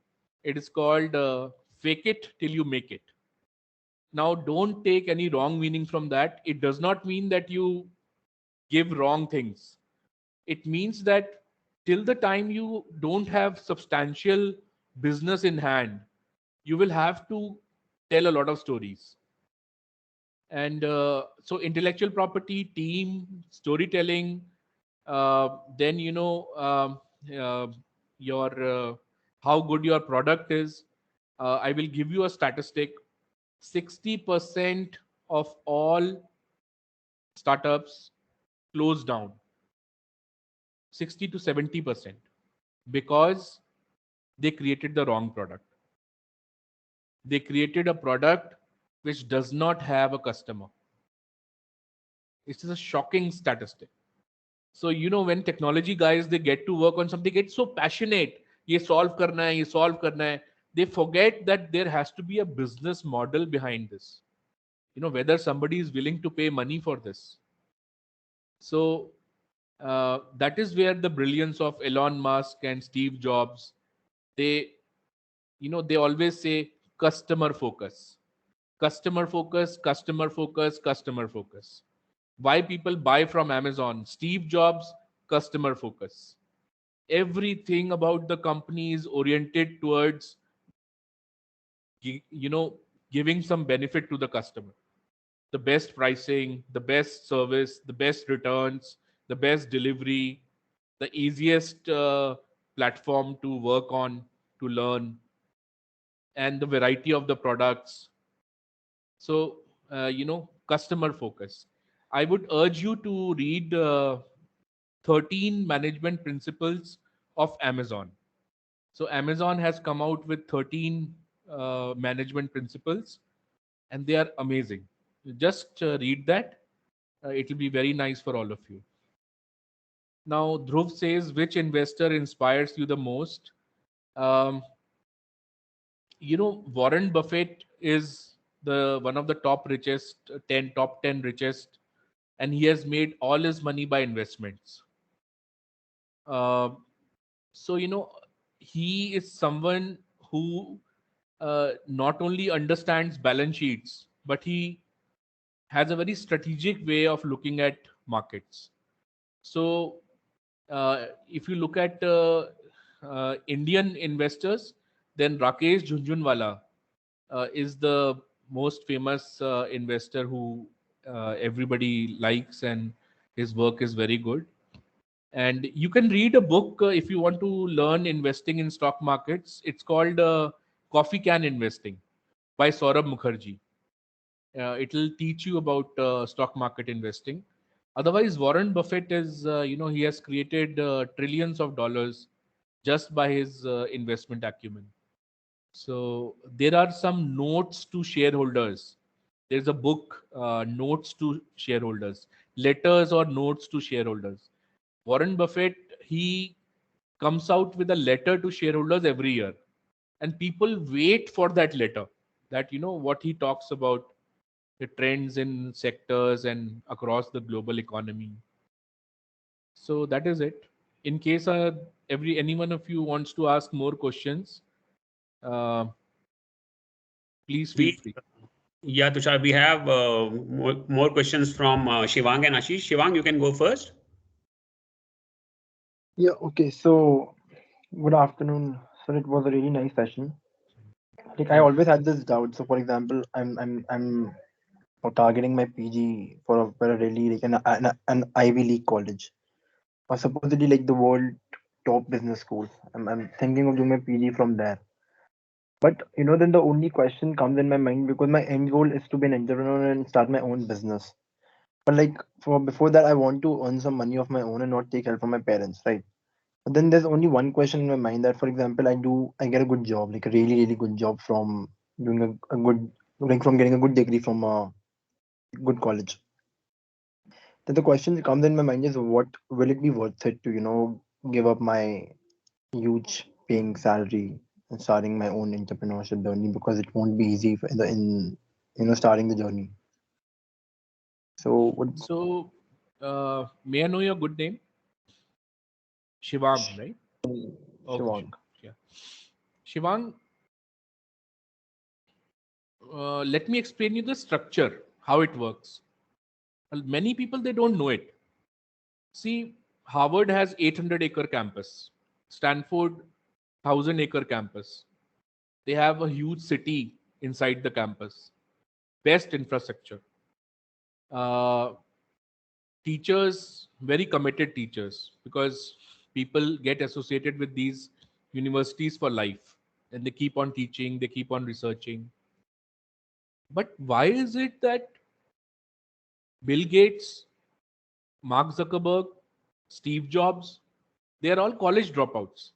it is called fake it till you make it. Now, don't take any wrong meaning from that. It does not mean that you give wrong things. It means that till the time you don't have substantial business in hand, you will have to tell a lot of stories. And so intellectual property, team, storytelling, then uh, your how good your product is. I will give you a statistic. 60% of all startups close down, 60 to 70%, because they created the wrong product. They created a product which does not have a customer. It is a shocking statistic. So when technology guys, they get to work on something, it's so passionate, ye solve karna hai, ye solve karna hai, they forget that there has to be a business model behind this, whether somebody is willing to pay money for this. So that is where the brilliance of Elon Musk and Steve Jobs, they they always say customer focus, customer focus, customer focus, customer focus. Why people buy from Amazon? Steve Jobs, customer focus. Everything about the company is oriented towards giving some benefit to the customer. The best pricing, the best service, the best returns, the best delivery, the easiest platform to work on, to learn, and the variety of the products. So customer focus. I would urge you to read 13 management principles of Amazon. So Amazon has come out with 13 management principles, and they are amazing. Just read that. It will be very nice for all of you. Now, Dhruv says, which investor inspires you the most? Um, Warren Buffett is the one of the top 10 richest, and he has made all his money by investments. Uh, so he is someone who not only understands balance sheets, but he has a very strategic way of looking at markets. So if you look at Indian investors, then Rakesh Jhunjhunwala is the most famous investor who everybody likes, and his work is very good. And you can read a book if you want to learn investing in stock markets. It's called Coffee Can Investing by Saurabh Mukherjee. It'll teach you about stock market investing. Otherwise, Warren Buffett is, he has created trillions of dollars just by his investment acumen. So there are some notes to shareholders. There's a book, Notes to Shareholders, letters or notes to shareholders. Warren Buffett, he comes out with a letter to shareholders every year, and people wait for that letter. That what he talks about, the trends in sectors and across the global economy. So that is it. In case any one of you wants to ask more questions, uh, please feel We free. Yeah, Tushar, we have more questions from Shivang and Ashish. Shivang, you can go first. Yeah, okay. So, good afternoon. So it was a really nice session. Like I always had this doubt. So, for example, I'm targeting my PG for a really like an Ivy League college, or supposedly like the world top business school. I'm thinking of doing my PG from there. But then the only question comes in my mind because my end goal is to be an entrepreneur and start my own business. But like for before that, I want to earn some money of my own and not take help from my parents, right? But then there's only one question in my mind that, for example, I get a good job, like a really, really good job from doing a good, like from getting a good degree from a good college. Then the question that comes in my mind is, what will it be worth it to, give up my huge paying salary and starting my own entrepreneurship journey because it won't be easy in starting the journey. So, what, So, may I know your good name? Shivang, right? Okay, Shivang? Shivang. Yeah. Shivang, let me explain you the structure, how it works. Well, many people, they don't know it. See, Harvard has 800-acre campus. Stanford, 1,000-acre campus. They have a huge city inside the campus. Best infrastructure. Uh, Teachers, very committed teachers, because people get associated with these universities for life, and they keep on teaching, they keep on researching. But why is it that Bill Gates, Mark Zuckerberg, Steve Jobs, they are all college dropouts?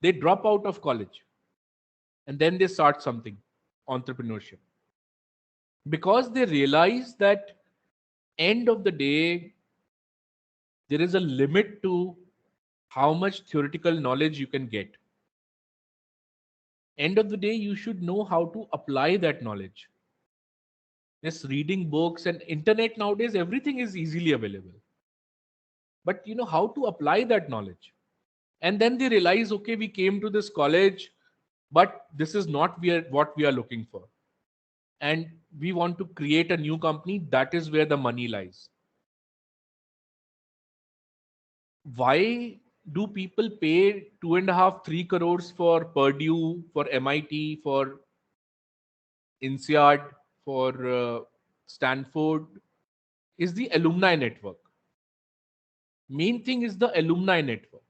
They drop out of college and then they start something, entrepreneurship, because they realize that end of the day there is a limit to how much theoretical knowledge you can get. End of the day, you should know how to apply that knowledge. Yes, reading books and internet nowadays, everything is easily available. But you know how to apply that knowledge. And then they realize, okay, we came to this college, but this is not what we are looking for. And we want to create a new company. That is where the money lies. Why do people pay 2.5, 3 crores for Purdue, for MIT, for INSEAD, for Stanford? Is the alumni network. Main thing is the alumni network.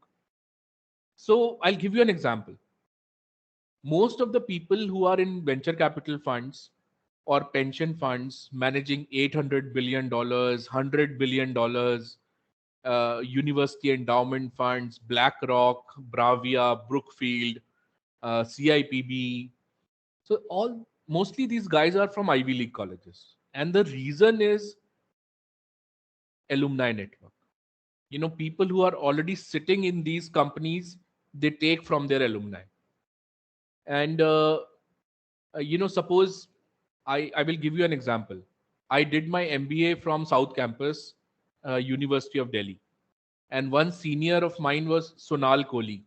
So I'll give you an example. Most of the people who are in venture capital funds or pension funds managing $800 billion, $100 billion, university endowment funds, BlackRock, Bravia, Brookfield, CIPB. So mostly these guys are from Ivy League colleges. And the reason is alumni network. People who are already sitting in these companies, they take from their alumni. And suppose I will give you an example. I did my MBA from South Campus, University of Delhi, and one senior of mine was Sonal Kohli.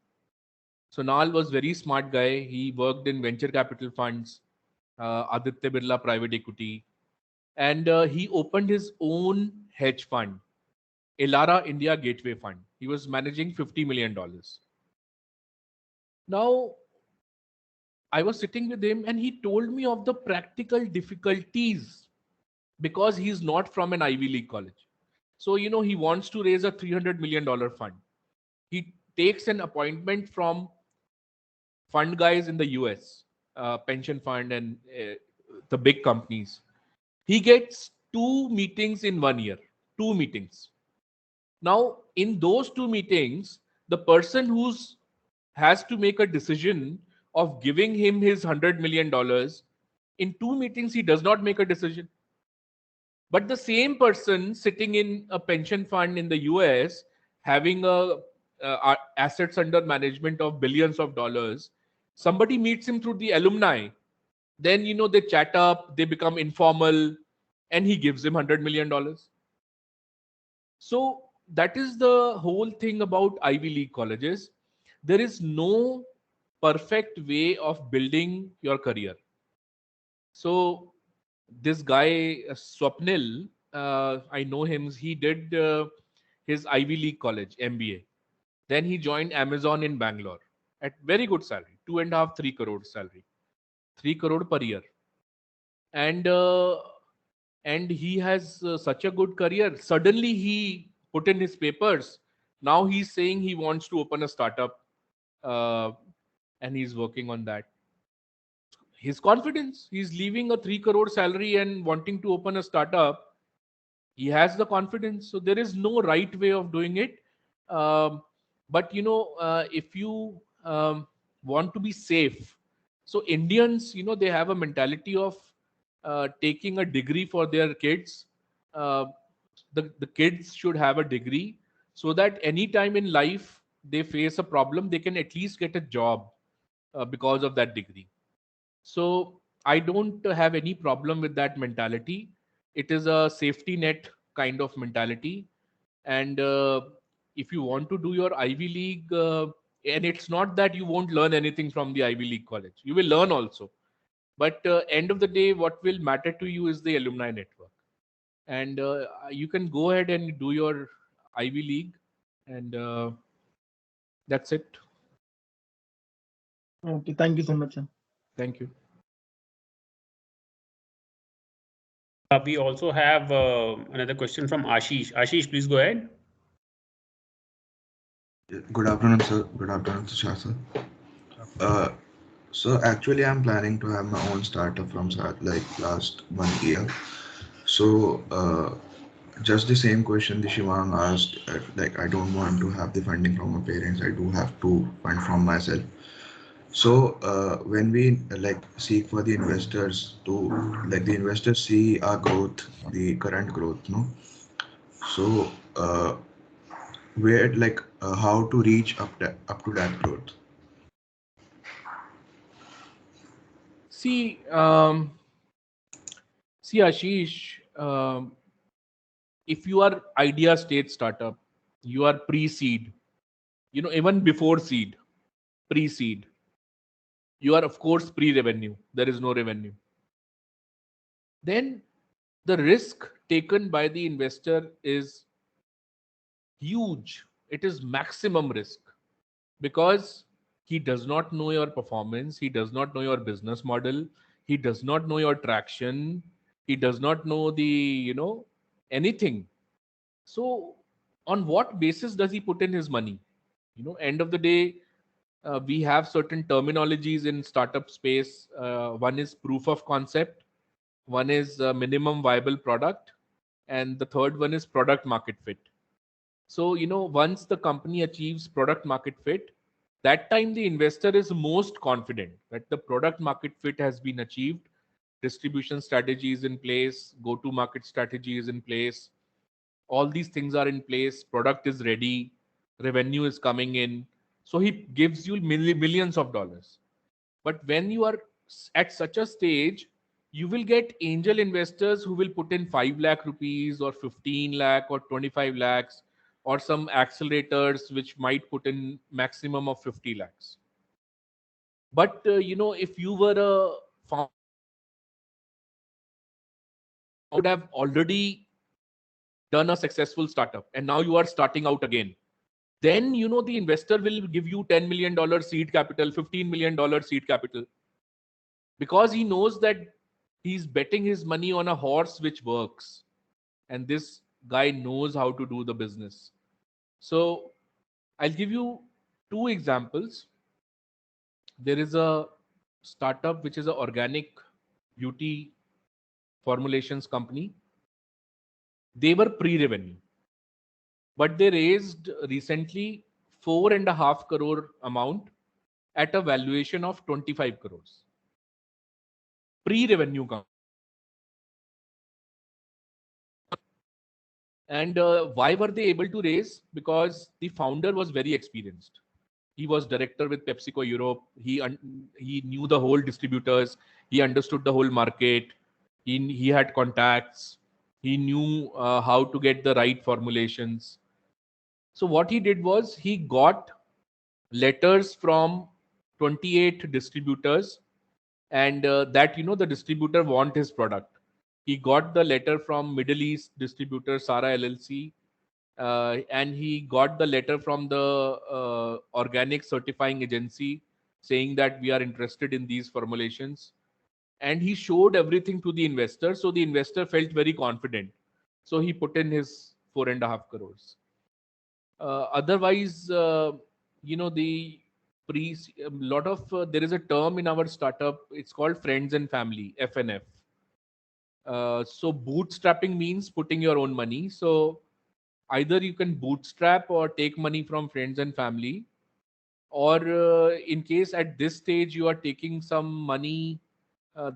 Sonal was very smart guy. He worked in venture capital funds, Aditya Birla Private Equity, and he opened his own hedge fund, Elara India Gateway Fund. He was managing $50 million. Now, I was sitting with him and he told me of the practical difficulties because he's not from an Ivy League college. So, he wants to raise a $300 million fund. He takes an appointment from fund guys in the US, pension fund and the big companies. He gets 2 meetings in 1 year, 2 meetings. Now, in those 2 meetings, the person who's has to make a decision of giving him his $100 million, in 2 meetings, he does not make a decision. But the same person sitting in a pension fund in the US, having assets under management of billions of dollars, somebody meets him through the alumni. Then, they chat up, they become informal, and he gives him $100 million. So that is the whole thing about Ivy League colleges. There is no perfect way of building your career. So this guy Swapnil, I know him. He did his Ivy League college MBA. Then he joined Amazon in Bangalore at very good salary, 2.5, 3 crore salary, 3 crore per year, and he has such a good career. Suddenly he put in his papers. Now he's saying he wants to open a startup, uh, and he's working on that. His confidence. He's leaving a 3 crore salary and wanting to open a startup. He has the confidence. So there is no right way of doing it. Um, but if you want to be safe, so Indians, they have a mentality of taking a degree for their kids. Uh, the kids should have a degree so that any time in life they face a problem, they can at least get a job because of that degree. So I don't have any problem with that mentality. It is a safety net kind of mentality. And if you want to do your Ivy League, and it's not that you won't learn anything from the Ivy League college, you will learn also. But end of the day, what will matter to you is the alumni network. And you can go ahead and do your Ivy League, and that's it. Okay, thank you so much, sir. Thank you. We also have another question from Ashish. Ashish, please go ahead. Good afternoon, sir. Good afternoon, Tushar, sir. So actually, I'm planning to have my own startup from like last 1 year. So just the same question the Shivang asked. Like I don't want to have the funding from my parents. I do have to fund from myself. So when we like seek for the investors to like the investors see our growth, the current growth, no. So where like how to reach up to that growth. See, Ashish, if you are idea state startup, you are pre-seed, even before seed, pre-seed, you are of course pre-revenue. There is no revenue. Then the risk taken by the investor is huge. It is maximum risk because he does not know your performance. He does not know your business model. He does not know your traction. He does not know anything. So on what basis does he put in his money? End of the day, we have certain terminologies in startup space. One is proof of concept, one is minimum viable product, and the third one is product market fit. So once the company achieves product market fit, that time the investor is most confident that the product market fit has been achieved, distribution strategy is in place, go to market strategy is in place, all these things are in place, product is ready, revenue is coming in. So he gives you millions of dollars. But when you are at such a stage, you will get angel investors who will put in 5 lakh rupees or 15 lakh or 25 lakhs, or some accelerators which might put in maximum of 50 lakhs. But if you were a founder, would have already done a successful startup and now you are starting out again, then the investor will give you $10 million seed capital, $15 million seed capital, because he knows that he's betting his money on a horse which works, and this guy knows how to do the business. So I'll give you 2 examples. There is a startup which is an organic beauty formulations company. They were pre-revenue, but they raised recently 4.5 crore amount at a valuation of 25 crores. Pre-revenue company. And why were they able to raise? Because the founder was very experienced. He was director with PepsiCo Europe. He knew the whole distributors. He understood the whole market. He had contacts. He knew how to get the right formulations. So what he did was he got letters from 28 distributors, and that the distributor want his product. He got the letter from Middle East distributor Sara LLC, and he got the letter from the organic certifying agency saying that we are interested in these formulations. And he showed everything to the investor. So the investor felt very confident. So he put in his 4.5 crores. Otherwise, the pre a lot of there is a term in our startup. It's called friends and family, FNF. So bootstrapping means putting your own money. So either you can bootstrap or take money from friends and family, or in case at this stage you are taking some money,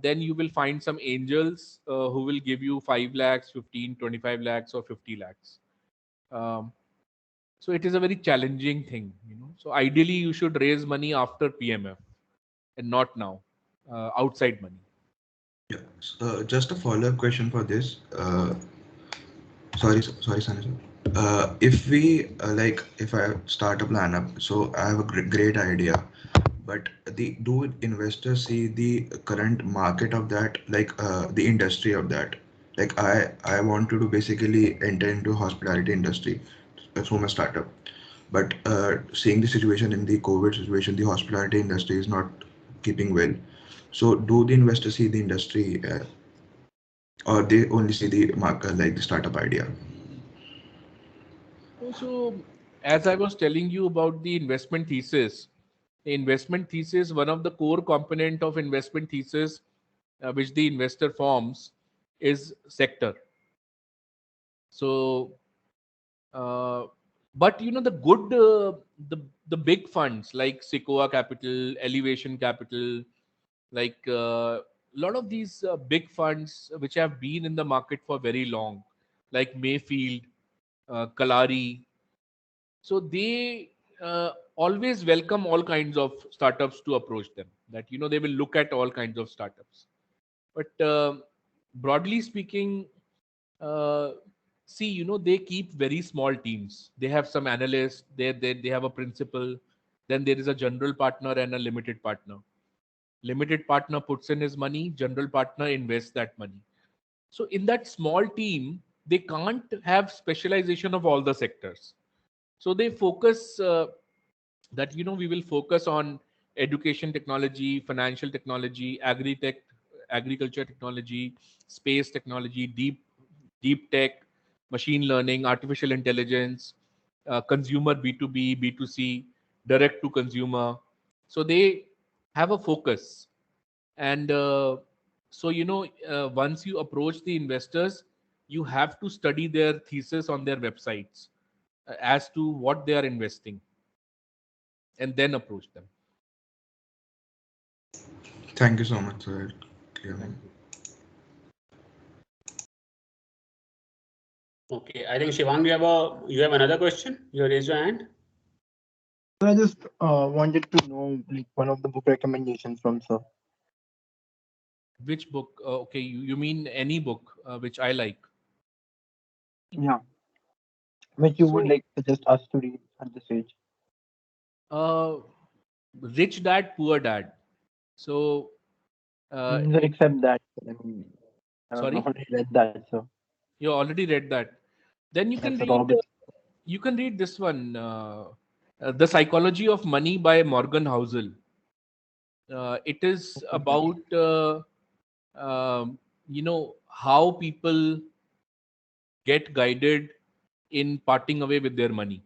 then you will find some angels who will give you 5 lakhs, 15, 25 lakhs or 50 lakhs. Um, so it is a very challenging thing, So ideally you should raise money after PMF and not now, outside money. Yeah. Just a follow-up question for this. Sorry, Sunny sir. If we if I start a plan up, so I have a great idea, but do investors see the current market of that, the industry of that? Like I wanted to basically enter into hospitality industry through my startup, but seeing the situation in the COVID situation, the hospitality industry is not keeping well. So do the investors see the industry, or they only see the market, like the startup idea? So, as I was telling you about the investment thesis, one of the core component of investment thesis, which the investor forms, is sector. So, uh, but the good, the big funds like Sequoia Capital, Elevation Capital, like a lot of these big funds which have been in the market for very long, like Mayfield, Kalari. So they always welcome all kinds of startups to approach them. That they will look at all kinds of startups. But broadly speaking, uh, see, they keep very small teams. They have some analysts. They have a principal. Then there is a general partner and a limited partner. Limited partner puts in his money. General partner invests that money. So in that small team, they can't have specialization of all the sectors. So they focus that we will focus on education technology, financial technology, agri-tech, agriculture technology, space technology, deep tech, machine learning, artificial intelligence, consumer B2B, B2C, direct to consumer. So they have a focus. And so once you approach the investors, you have to study their thesis on their websites as to what they are investing, and then approach them. Thank you so much, sir. Clear. Thank you. Okay, I think Shivang, you have another question. You raise your hand. So I just wanted to know like one of the book recommendations from sir. Which book? Okay, you mean any book which I like? Yeah, which you would So, like suggest us to read at this age. uh, Rich Dad, Poor Dad. So, Sir, except that, I mean, I've sorry, already read that, so you already read that. Then that's Robert. you can read this one, The Psychology of Money by Morgan Housel. It is about how people get guided in parting away with their money.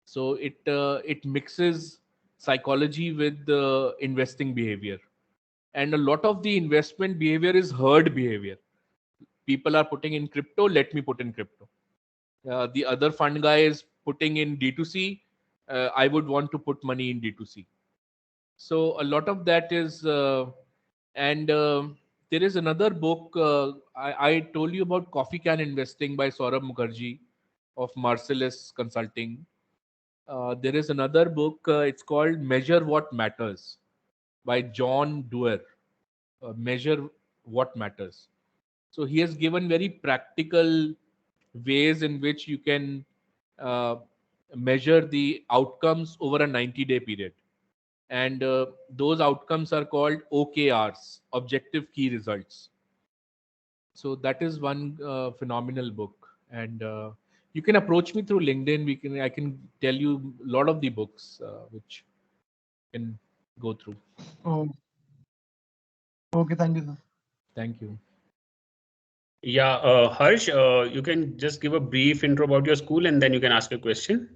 So it mixes psychology with the investing behavior, and a lot of the investment behavior is herd behavior. People are putting in crypto. Let me put in crypto. The other fund guy is putting in D2C. I would want to put money in D2C. So a lot of that is, and there is another book I told you about, Coffee Can Investing by Saurabh Mukherjee of Marcellus Consulting. There is another book. It's called Measure What Matters by John Doerr. Measure What Matters. So he has given very practical ways in which you can uh, measure the outcomes over a 90-day period. And those outcomes are called OKRs, Objective Key Results. So that is one phenomenal book, and you can approach me through LinkedIn. I can tell you a lot of the books which you can go through. Oh, okay. Thank you, sir. Thank you. Yeah, Harsh, you can just give a brief intro about your school and then you can ask a question.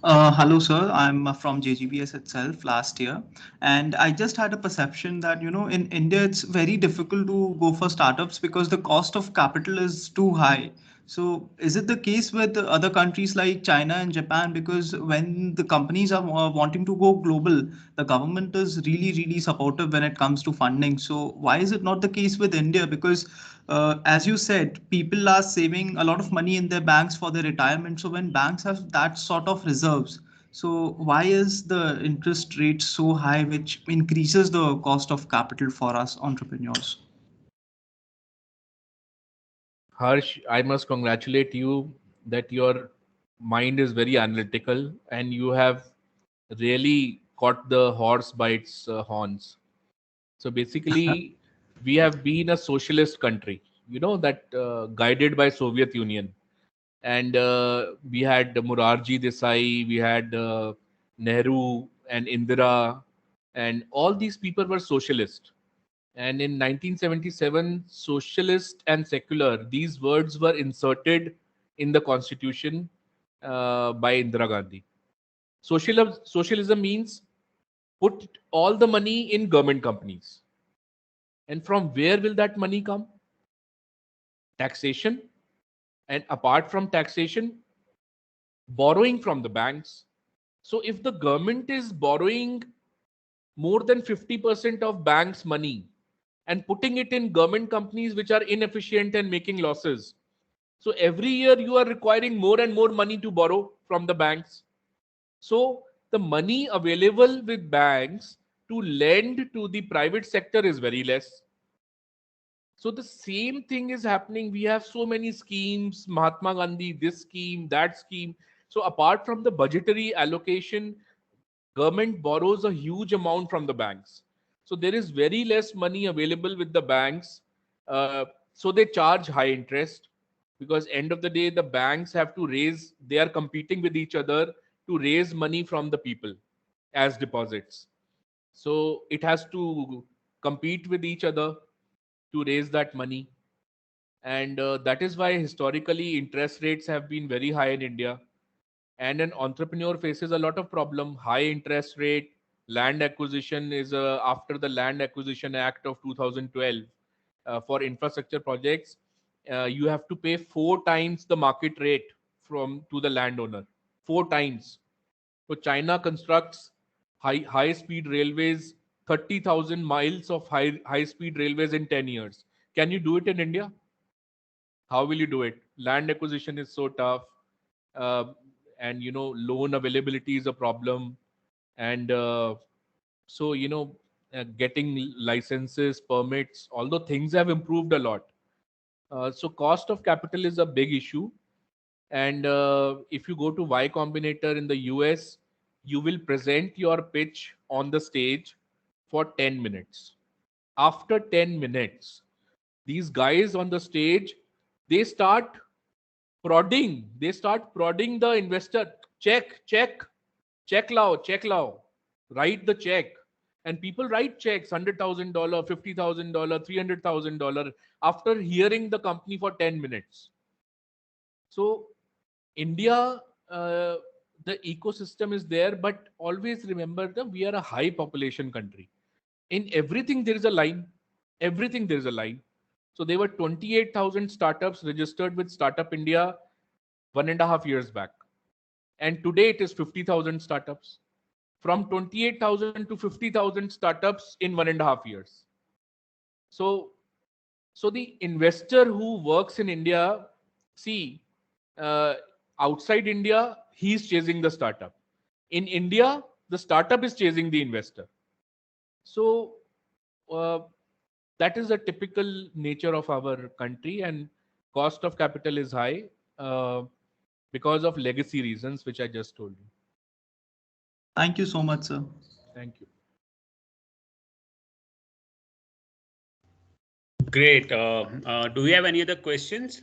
Hello, sir. I'm from JGBS itself last year, and I just had a perception that in India it's very difficult to go for startups because the cost of capital is too high. So, is it the case with other countries like China and Japan? Because when the companies are wanting to go global, the government is really, really supportive when it comes to funding. So, why is it not the case with India? Because as you said, people are saving a lot of money in their banks for their retirement. So when banks have that sort of reserves, so why is the interest rate so high, which increases the cost of capital for us entrepreneurs? Harsh, I must congratulate you that your mind is very analytical and you have really caught the horse by its horns. So basically, we have been a socialist country, that guided by Soviet Union, and we had Morarji Desai, we had Nehru and Indira, and all these people were socialist. And in 1977, socialist and secular, these words were inserted in the constitution by Indira Gandhi. Socialism means put all the money in government companies. And from where will that money come? Taxation. And apart from taxation, borrowing from the banks. So if the government is borrowing more than 50% of banks' money and putting it in government companies which are inefficient and making losses, so every year you are requiring more and more money to borrow from the banks. So the money available with banks to lend to the private sector is very less. So the same thing is happening. We have so many schemes, Mahatma Gandhi, this scheme, that scheme. So apart from the budgetary allocation, government borrows a huge amount from the banks. So there is very less money available with the banks. So they charge high interest because end of the day, the banks have to raise, they are competing with each other to raise money from the people as deposits. So it has to compete with each other to raise that money. And that is why historically interest rates have been very high in India. And an entrepreneur faces a lot of problem. High interest rate, land acquisition is after the Land Acquisition Act of 2012 for infrastructure projects. You have to pay 4 times the market rate from to the landowner. 4 times. So China constructs high speed railways, 30,000 miles of high speed railways in 10 years. Can you do it in India? How will you do it? Land acquisition is so tough, uh, and loan availability is a problem, and so getting licenses, permits, although things have improved a lot. So cost of capital is a big issue, and if you go to Y Combinator in the US, you will present your pitch on the stage for 10 minutes. After 10 minutes, these guys on the stage, they start prodding the investor. Check lao, write the check. And people write checks, $100,000, $50,000, $300,000 after hearing the company for 10 minutes. So India, uh, the ecosystem is there, but always remember that we are a high population country. In everything there is a line. Everything there is a line. So there were 28,000 startups registered with Startup India 1.5 years back, and today it is 50,000 startups. From 28,000 to 50,000 startups in 1.5 years. So, so the investor who works in India, see, uh, outside India, he's chasing the startup. In India, the startup is chasing the investor. So uh, that is a typical nature of our country, and cost of capital is high because of legacy reasons, which I just told you. Thank you so much, sir. Thank you. Great. Do we have any other questions?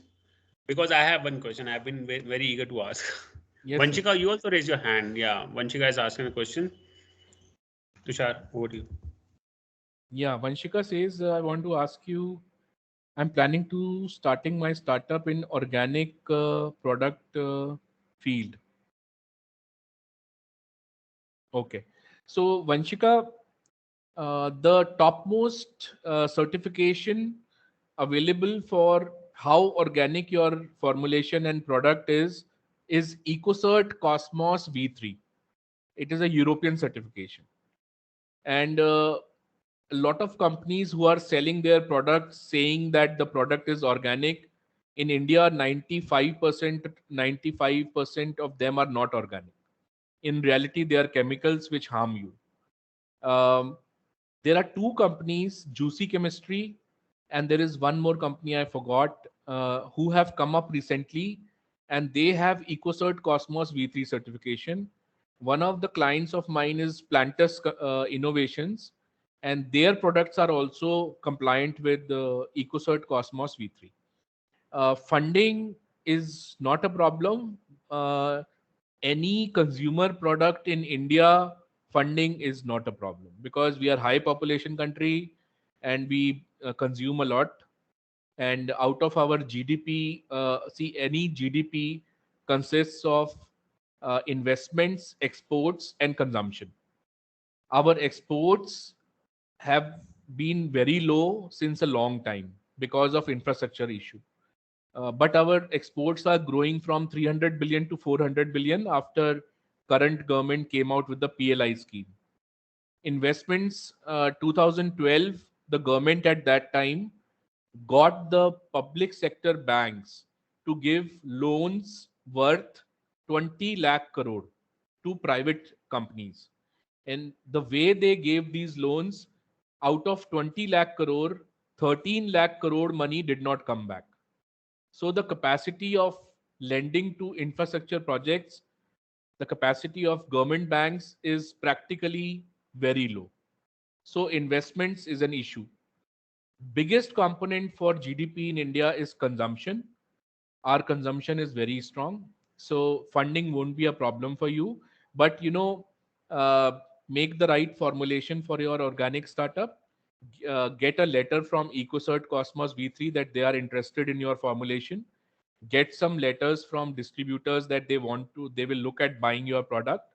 Because I have one question. I've been very eager to ask. Yes, sir. Vanshika, you also raise your hand. Yeah, Vanshika is asking a question. Tushar, over to you. Yeah, Vanshika says, I want to ask you, I'm planning to starting my startup in organic product field. Okay. So Vanshika, the topmost certification available for how organic your formulation and product is EcoCert Cosmos V3. It is a European certification, and a lot of companies who are selling their products saying that the product is organic in India, 95% of them are not organic. In reality, they are chemicals which harm you. um, there are two companies, Juicy Chemistry, and there is one more company I forgot, who have come up recently, and they have EcoCert Cosmos V3 certification. One of the clients of mine is Plantus Innovations, and their products are also compliant with the EcoCert Cosmos V3. Funding is not a problem. Any consumer product in India, funding is not a problem because we are high population country and we consume a lot. And out of our GDP, see, any GDP consists of investments, exports, and consumption. Our exports have been very low since a long time because of infrastructure issue. But our exports are growing from 300 billion to 400 billion after current government came out with the PLI scheme. Investments, 2012, the government at that time got the public sector banks to give loans worth 20 lakh crore to private companies. And the way they gave these loans, out of 20 lakh crore, 13 lakh crore money did not come back. So the capacity of lending to infrastructure projects, the capacity of government banks is practically very low. So investments is an issue. Biggest component for GDP in India is consumption. Our consumption is very strong, so funding won't be a problem for you. But uh, make the right formulation for your organic startup. Get a letter from EcoCert Cosmos V3 that they are interested in your formulation. Get some letters from distributors that they will look at buying your product.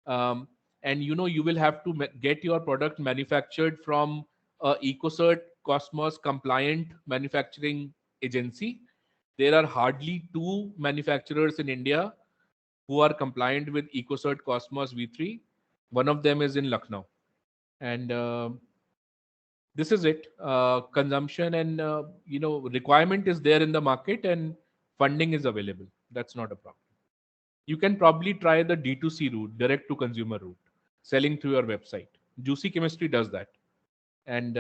um, and you will have to get your product manufactured from a EcoCert Cosmos compliant manufacturing agency. There are hardly two manufacturers in India who are compliant with EcoCert Cosmos V3. One of them is in Lucknow, and this is it. Consumption and requirement is there in the market, and funding is available. That's not a problem. You can probably try the D2C route, direct to consumer route, selling through your website. Juicy Chemistry does that, and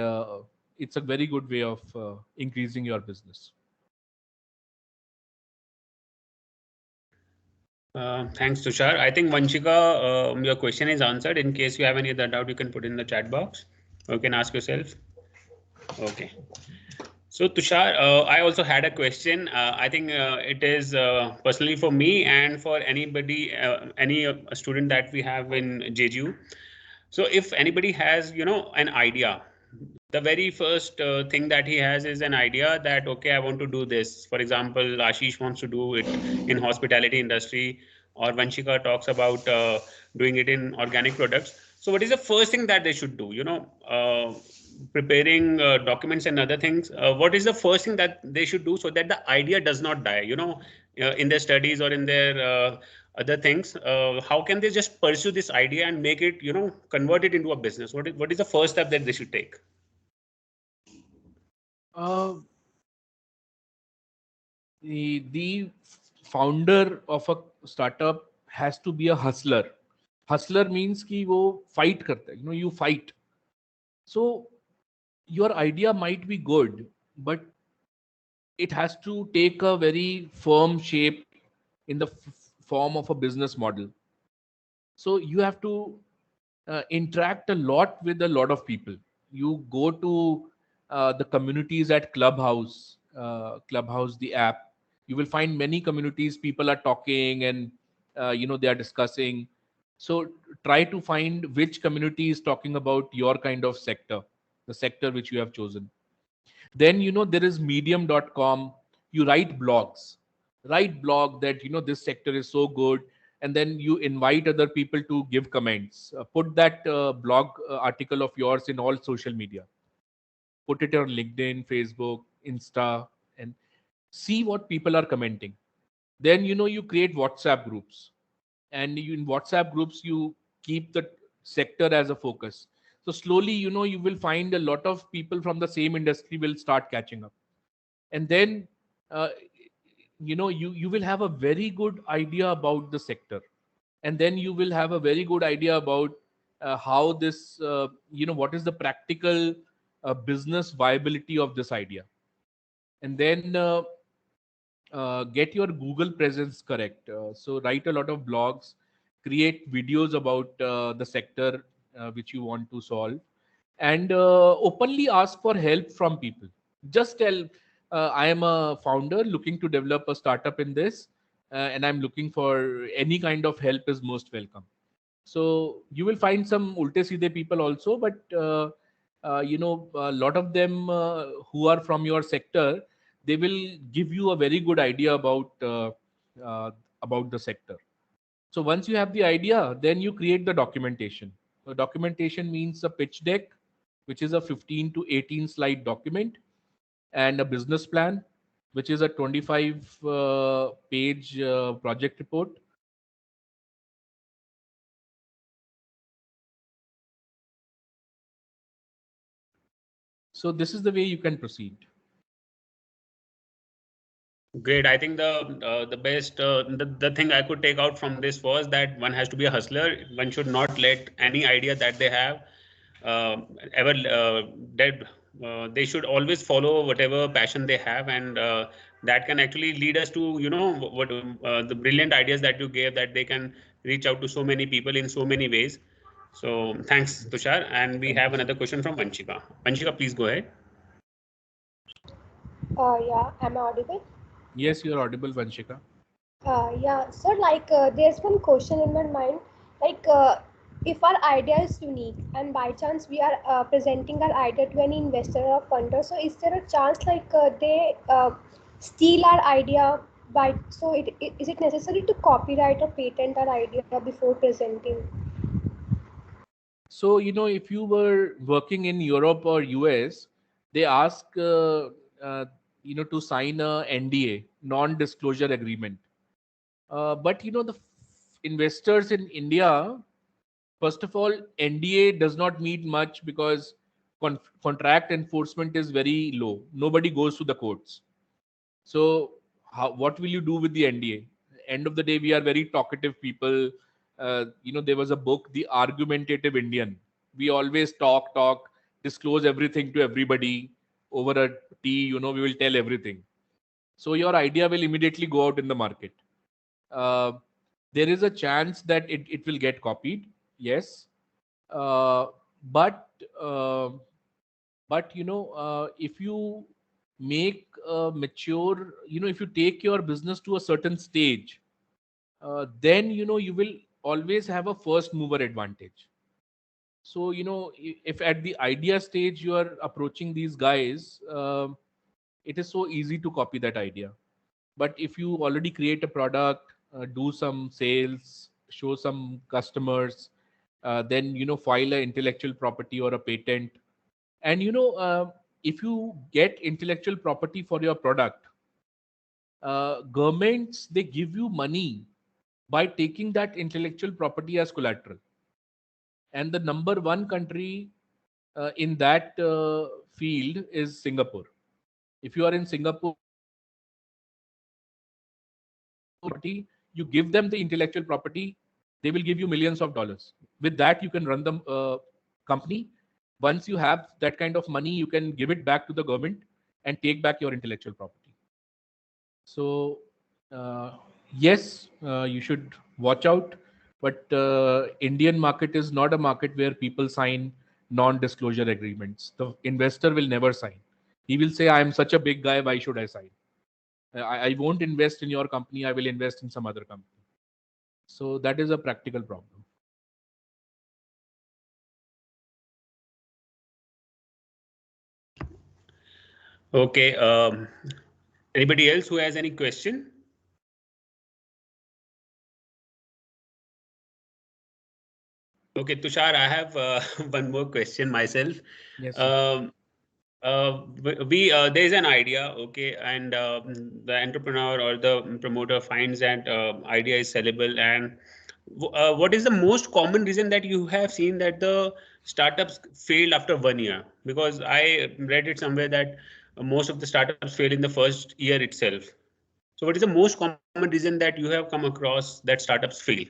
it's a very good way of increasing your business. Thanks, Tushar. I think Vanshika, your question is answered. In case you have any other doubt, you can put in the chat box. Or you can ask yourself. Okay. So Tushar, I also had a question. I think it is personally for me and for anybody, any student that we have in JGU. So if anybody has, an idea, the very first thing that he has is an idea that, okay, I want to do this. For example, Ashish wants to do it in hospitality industry, or Vanshika talks about doing it in organic products. So what is the first thing that they should do? Preparing documents and other things. What is the first thing that they should do so that the idea does not die? In their studies or in their other things. How can they just pursue this idea and make it, convert it into a business? What is the first step that they should take? Uh, the founder of a startup has to be a hustler. Hustler means कि वो fight करता है. You fight. So your idea might be good, but it has to take a very firm shape in the form of a business model. So you have to interact a lot with a lot of people. You go to the communities at Clubhouse, the app. You will find many communities. People are talking and they are discussing. So try to find which community is talking about your kind of sector, the sector which you have chosen. Then there is medium.com. You write blog that this sector is so good, and then you invite other people to give comments. Put that blog article of yours in all social media. Put it on LinkedIn, Facebook, Insta, and see what people are commenting. Then you create WhatsApp groups, and in WhatsApp groups you keep the sector as a focus. So slowly you will find a lot of people from the same industry will start catching up, and then uh, you will have a very good idea about the sector, and then you will have a very good idea about how this what is the practical business viability of this idea. And then get your Google presence correct. So write a lot of blogs, create videos about the sector which you want to solve, and openly ask for help from people. Just tell, I am a founder looking to develop a startup in this, and I'm looking for any kind of help is most welcome. So you will find some ulte seedhe people also, but a lot of them who are from your sector, they will give you a very good idea uh, about the sector. So once you have the idea, then you create the documentation. So documentation means a pitch deck, which is a 15 to 18 slide document, and a business plan, which is a 25 page project report. So this is the way you can proceed. Great. I think the best the thing I could take out from this was that one has to be a hustler. One should not let any idea that they have ever dead. They should always follow whatever passion they have, and that can actually lead us to what the brilliant ideas that you gave, that they can reach out to so many people in so many ways. So thanks, Tushar. And we have another question from Vanshika. Vanshika, please go ahead. Yeah, am I audible? Yes, you're audible, Vanshika. Yeah, so there's one question in my mind, like if our idea is unique and by chance we are presenting our idea to any investor or funder, so is there a chance they steal our idea so is it necessary to copyright or patent our idea before presenting? So, if you were working in Europe or US, they ask, to sign a NDA, non-disclosure agreement. But, the investors in India, first of all, NDA does not mean much because contract enforcement is very low. Nobody goes to the courts. So what will you do with the NDA? End of the day, we are very talkative people. There was a book, The Argumentative Indian. We always talk, disclose everything to everybody over a tea. We will tell everything. So your idea will immediately go out in the market. There is a chance that it will get copied. Yes. But if you make a mature, if you take your business to a certain stage, then you will always have a first mover advantage. So if at the idea stage you are approaching these guys, it is so easy to copy that idea. But if you already create a product, do some sales, show some customers, then file an intellectual property or a patent. And if you get intellectual property for your product, governments, they give you money by taking that intellectual property as collateral. And the number one country in that field is Singapore. If you are in Singapore, you give them the intellectual property, they will give you millions of dollars. With that, you can run the company. Once you have that kind of money, you can give it back to the government and take back your intellectual property. So yes, you should watch out. But Indian market is not a market where people sign non-disclosure agreements. The investor will never sign. He will say, I am such a big guy, why should I sign? I won't invest in your company, I will invest in some other company. So that is a practical problem. Okay. Anybody else who has any question? Okay, Tushar, I have one more question myself. Yes, sir. There's an idea, okay, and the entrepreneur or the promoter finds that idea is sellable. And what is the most common reason that you have seen that the startups failed after 1 year? Because I read it somewhere that most of the startups fail in the first year itself. So what is the most common reason that you have come across that startups fail?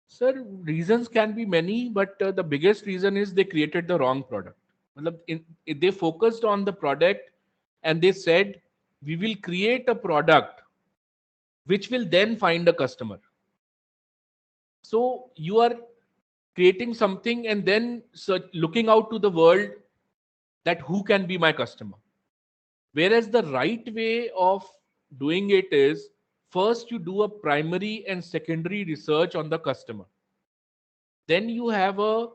Sir, reasons can be many, but the biggest reason is they created the wrong product. They focused on the product and they said, we will create a product which will then find a customer. So you are creating something and then looking out to the world that who can be my customer. Whereas the right way of doing it is first you do a primary and secondary research on the customer. Then you have a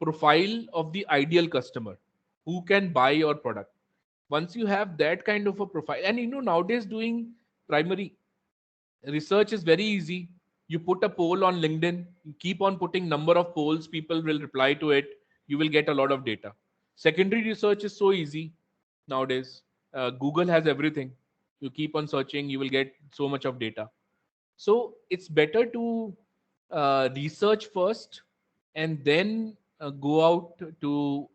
profile of the ideal customer who can buy your product. Once you have that kind of a profile, and nowadays doing primary research is very easy. You put a poll on LinkedIn, you keep on putting number of polls, people will reply to it, you will get a lot of data. Secondary research is so easy nowadays. Google has everything. You keep on searching, you will get so much of data. So it's better to research first and then go out to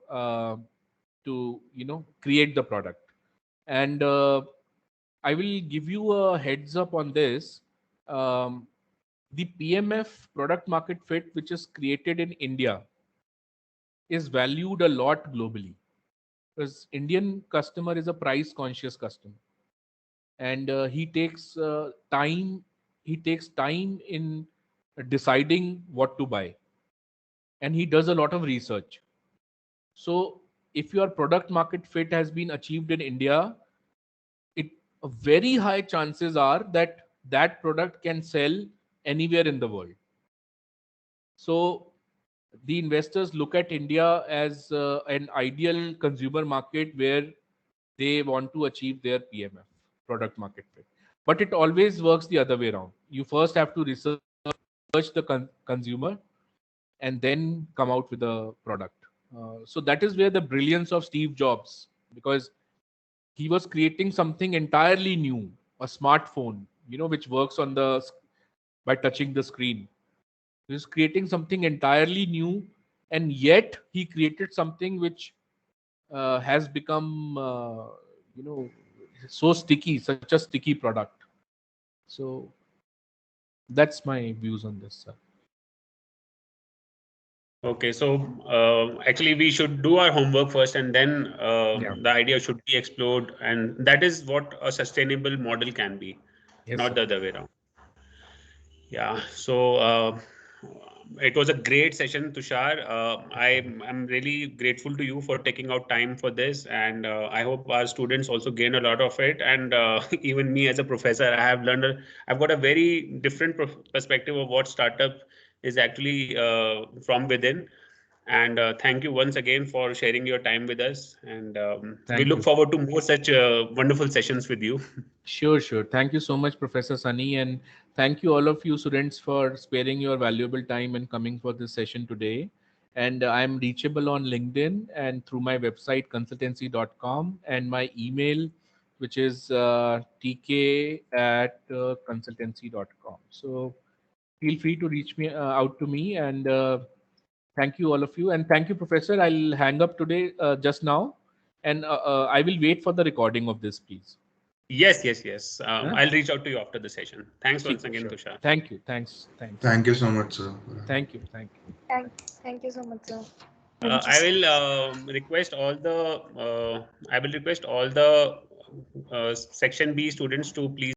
create the product. And I will give you a heads up on this. The PMF, product market fit, which is created in India, is valued a lot globally, because Indian customer is a price conscious customer, and he takes time. He takes time in deciding what to buy, and he does a lot of research. So if your product market fit has been achieved in India, it very high chances are that that product can sell anywhere in the world. So the investors look at India as an ideal consumer market where they want to achieve their PMF, product market fit. But it always works the other way around. You first have to research the consumer and then come out with a product. So that is where the brilliance of Steve Jobs, because he was creating something entirely new, a smartphone, which works on by touching the screen. He was creating something entirely new, and yet he created something which has become, so sticky, such a sticky product. So that's my views on this, sir. Okay, so actually we should do our homework first, and then the idea should be explored, and that is what a sustainable model can be, Yes, not sir. the other way around. Yeah, so it was a great session, Tushar. I'm really grateful to you for taking out time for this, and I hope our students also gain a lot of it. And even me as a professor, I've got a very different perspective of what startup is actually from within. And thank you once again for sharing your time with us. And we look forward to more such wonderful sessions with you. Sure. Thank you so much, Professor Sunny, and thank you all of you students for sparing your valuable time and coming for this session today. And I'm reachable on LinkedIn and through my website consultancy.com and my email, which is tk@consultancy.com. So feel free to reach me out to me, and thank you all of you, and thank you, Professor. I'll hang up today just now, and I will wait for the recording of this, please. Yes. I'll reach out to you after the session. Thanks once again, Sure. Tushar. Thank you. Thanks. Thank you so much, sir. Thank you. Thank you so much, sir. I will request all the section B students to please